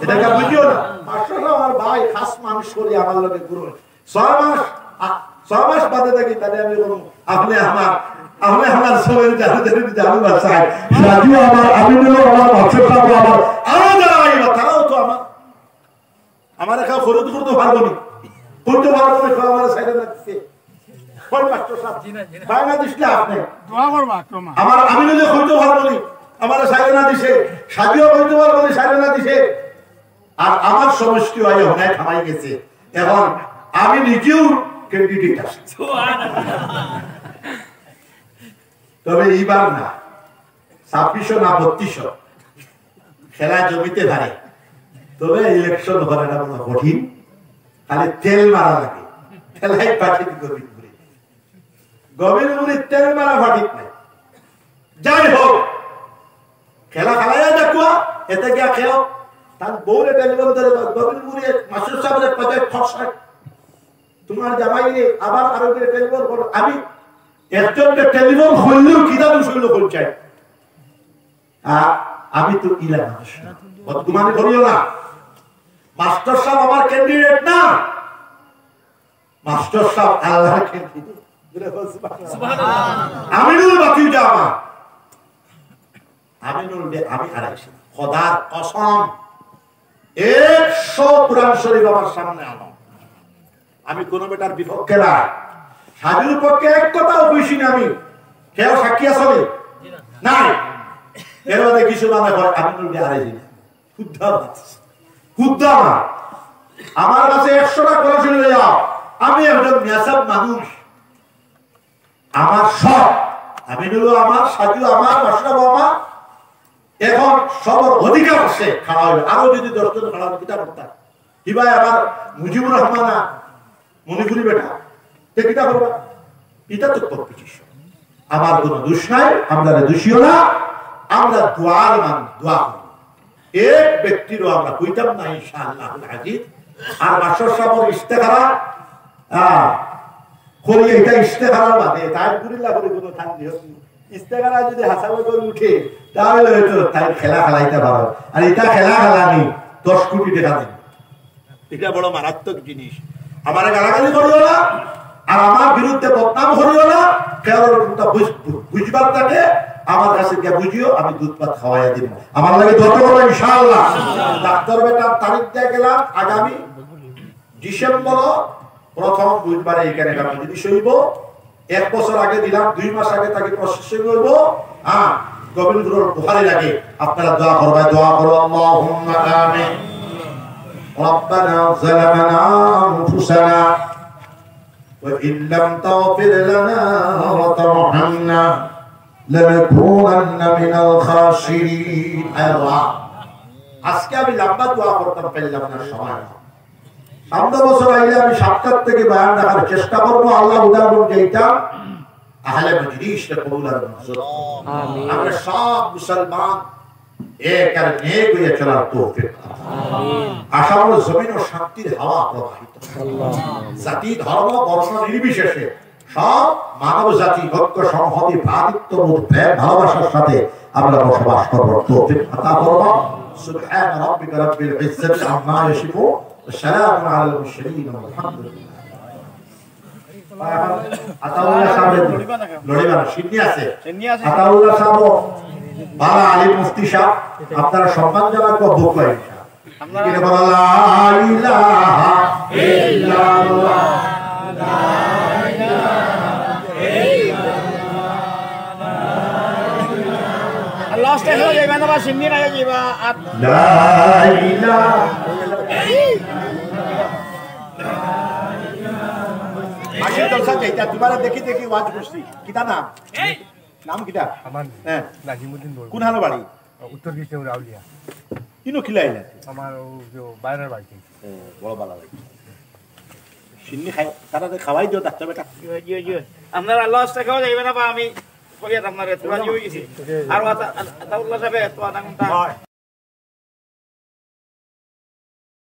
এটাকে বুঝিও না। মাস্টার সাহেব আমার ভাই খাস মানুষ করি, আমার লগে গুরু 6 মাস বাদে থাকি তাহলে আমি বলবো আপনি আমার সবের জানু বাসায় সাজু আমার আমিনুল আমার মাস্টার সাহেব আমার আরো যারা আইবা তারাও তো আমার একা খরচ করতে পারবো না, করতে পারবো না। আমার সাইডে না দিচ্ছে কোন মাস্টার সাহেব বাংলাদেশ না আপনি দোয়া করবা আমার আমিনুল করতে পারবো না, আমার সাইডে না দিছে। সাজিও করতে পারবো না, সাইডে না দিছে। আর আমার সমষ্টি হয় অনেক থামাই গেছে। এখন আমি নিজেও ক্যান্ডিডেট আছি, তবে এইবার না 2600 না 3200 খেলা জমিতে ধারে। তবে ইলেকশন করাটা কোনো কঠিন, খালি তেল মারা লাগে। খেলাই পাঠিয়ে গভীরপুরে তেল মারা পাঠিয়ে নাই। যাই হোক খেলা খেলাইয়া দেখো, এতে গিয়া খেও তার বউরে টেলিফোন ধরে গভীরপুরে মাস্টার সাহেবের প্রজেক্ট খরচ তোমার জামাইলে আবার আরো টেলিফোন করো। আমি একজনকে টেলিফোন হইলেও কিতাব শুনলো পঞ্চায়েত। আমি তো ইলা মানুষ না, বদগুমানি করিও না। মাস্টার সাহেব আমার ক্যান্ডিডেট না, মাস্টার সাহেব আল্লাহর ক্যান্ডিডেট। সুবহানাল্লাহ, আমিনুল বাকি যা আমার আমিনুল দে আমি হারাইছি। খোদার কসম 100 কুরআন শরীফ আমার সামনে আনো, আমি কোন বেটার বিপক্ষে না। সাজুর পক্ষে এক কথাও কইছি না আমি। কেউ সাক্ষী আছে নাই? এর মধ্যে কিছু মানে আমিনুল দে হারাইছি না, খুদ্দা না। আমার কাছে 100টা করে চলে যাও, আমি একজন মেসাব মানুষ। আমার সব আমিনুল আমার, সাজু আমার, মাশরাফ আমার। এখন সবার অধিকার আছে খাওয়া হইবে। আরো যদি 10 জন খাওয়া কিতা করতাম কি ভাই আমার মুজিবুর রহমান মনিপুরি বেটা তে কিতা করবা? এটা তো কম্পিটিশন। আমার কোনো দোষ নাই, আমরা দোষীও না। আমরা দোয়ার মান দোয়া করি, এক ব্যক্তিরও আমরা কইতাম না ইনশাআল্লাহুল আজিজ। আর মাস্টার সাহেবের ইস্তেখারা করি, এটা ইস্তেখারা বাদে তাই গুরিল্লা করে কোনো ঠান দিও। ইস্তেখারা যদি হাসাবে করে উঠে তাহলে হয়তো তাই খেলা খেলাইতে পারো। আর এটা খেলা খেলানি 10 কোটি টাকা দিন, এটা বড় মারাত্মক জিনিস। আমার গালাগালি করিও না, আর আমার বিরুদ্ধে বদনাম করিও না। কেউ বুঝবার থাকে আমার কাছে গিয়ে বুঝিও, আমি দুধ ভাত খাওয়াইয়া দিব। আমার লাগে যত বড় ইনশাআল্লাহ। ডাক্তার বেটার তারিখ দিয়ে গেলাম আগামী ডিসেম্বর প্রথম বুধবারে এখানে যদি হইব। 1 বছর আগে দিলাম, 2 মাস আগে তাকে প্রসেসিং হইব। গোবিন্দপুরের বুখারী লাগে। আপনারা দোয়া করবেন, দোয়া করো আল্লাহুম্মা আমিন। ربنا ظلمنا أنفسنا وإن لم تغفر لنا وترحمنا لنكونن من الخاسرين। আজকে আমি লম্বা দোয়া করতে পারলাম না সময়। সামনে বছর আইলে আমি 7টার থেকে বয়ান রাখার চেষ্টা করবো। আল্লাহ উদাহরণ যেটা আহলে মজলিসকে কবুল আর মঞ্জুর। আমিন। আমরা সব মুসলমান এক আর নেক হয়ে চলার তৌফিক। আমিন। আশার জমিন ও শান্তির হাওয়া প্রবাহিত। আল্লাহ। জাতি ধর্ম বর্ণ নির্বিশেষে সব মানব জাতি ঐক্য সংহতি ভ্রাতৃত্ববোধ প্রেম ভালোবাসার সাথে আমরা বসবাস করব। তৌফিক আতা করব। সুবহান রাব্বিকা রাব্বিল ইজ্জাতি আম্মা ইয়াসিফুন সালামু আলাল মুরসালিন আলহামদুলিল্লাহ। আতাউল্লাহ সাহেব লড়িবা না সিদ্ধি আছে আতাউল্লাহ সাহেব বালা আলী মুফতি সাহেব আপনারা সম্মানজনক বক্তব্য করেন আপনারা লা ইলাহা ইল্লাল্লাহ লা Allah stay ho jaiba na ba simni na jaiba লা ইলাহা আশির দলসা চাইতা তোমারা দেখি দেখি ওয়াজ করছি কিটা নাম নাম কিটা আমার হ্যাঁ নাজিমউদ্দিন বড় কোন হালো বাড়ি উত্তর কৃষ্ণপুর আউলিয়া কিনো খিলাইলা আমার ও যে বাইরের বাড়ি বড় বালা লাগে সিন্নি খাই তারা খাওয়াই দিও ডাক্তার বেটা yo আপনারা Allah stay ho jaiba na ba আমি কইয়া আপনারে তোরা জুই গেছি আর আতা আল্লাহ সাহেব তো আনা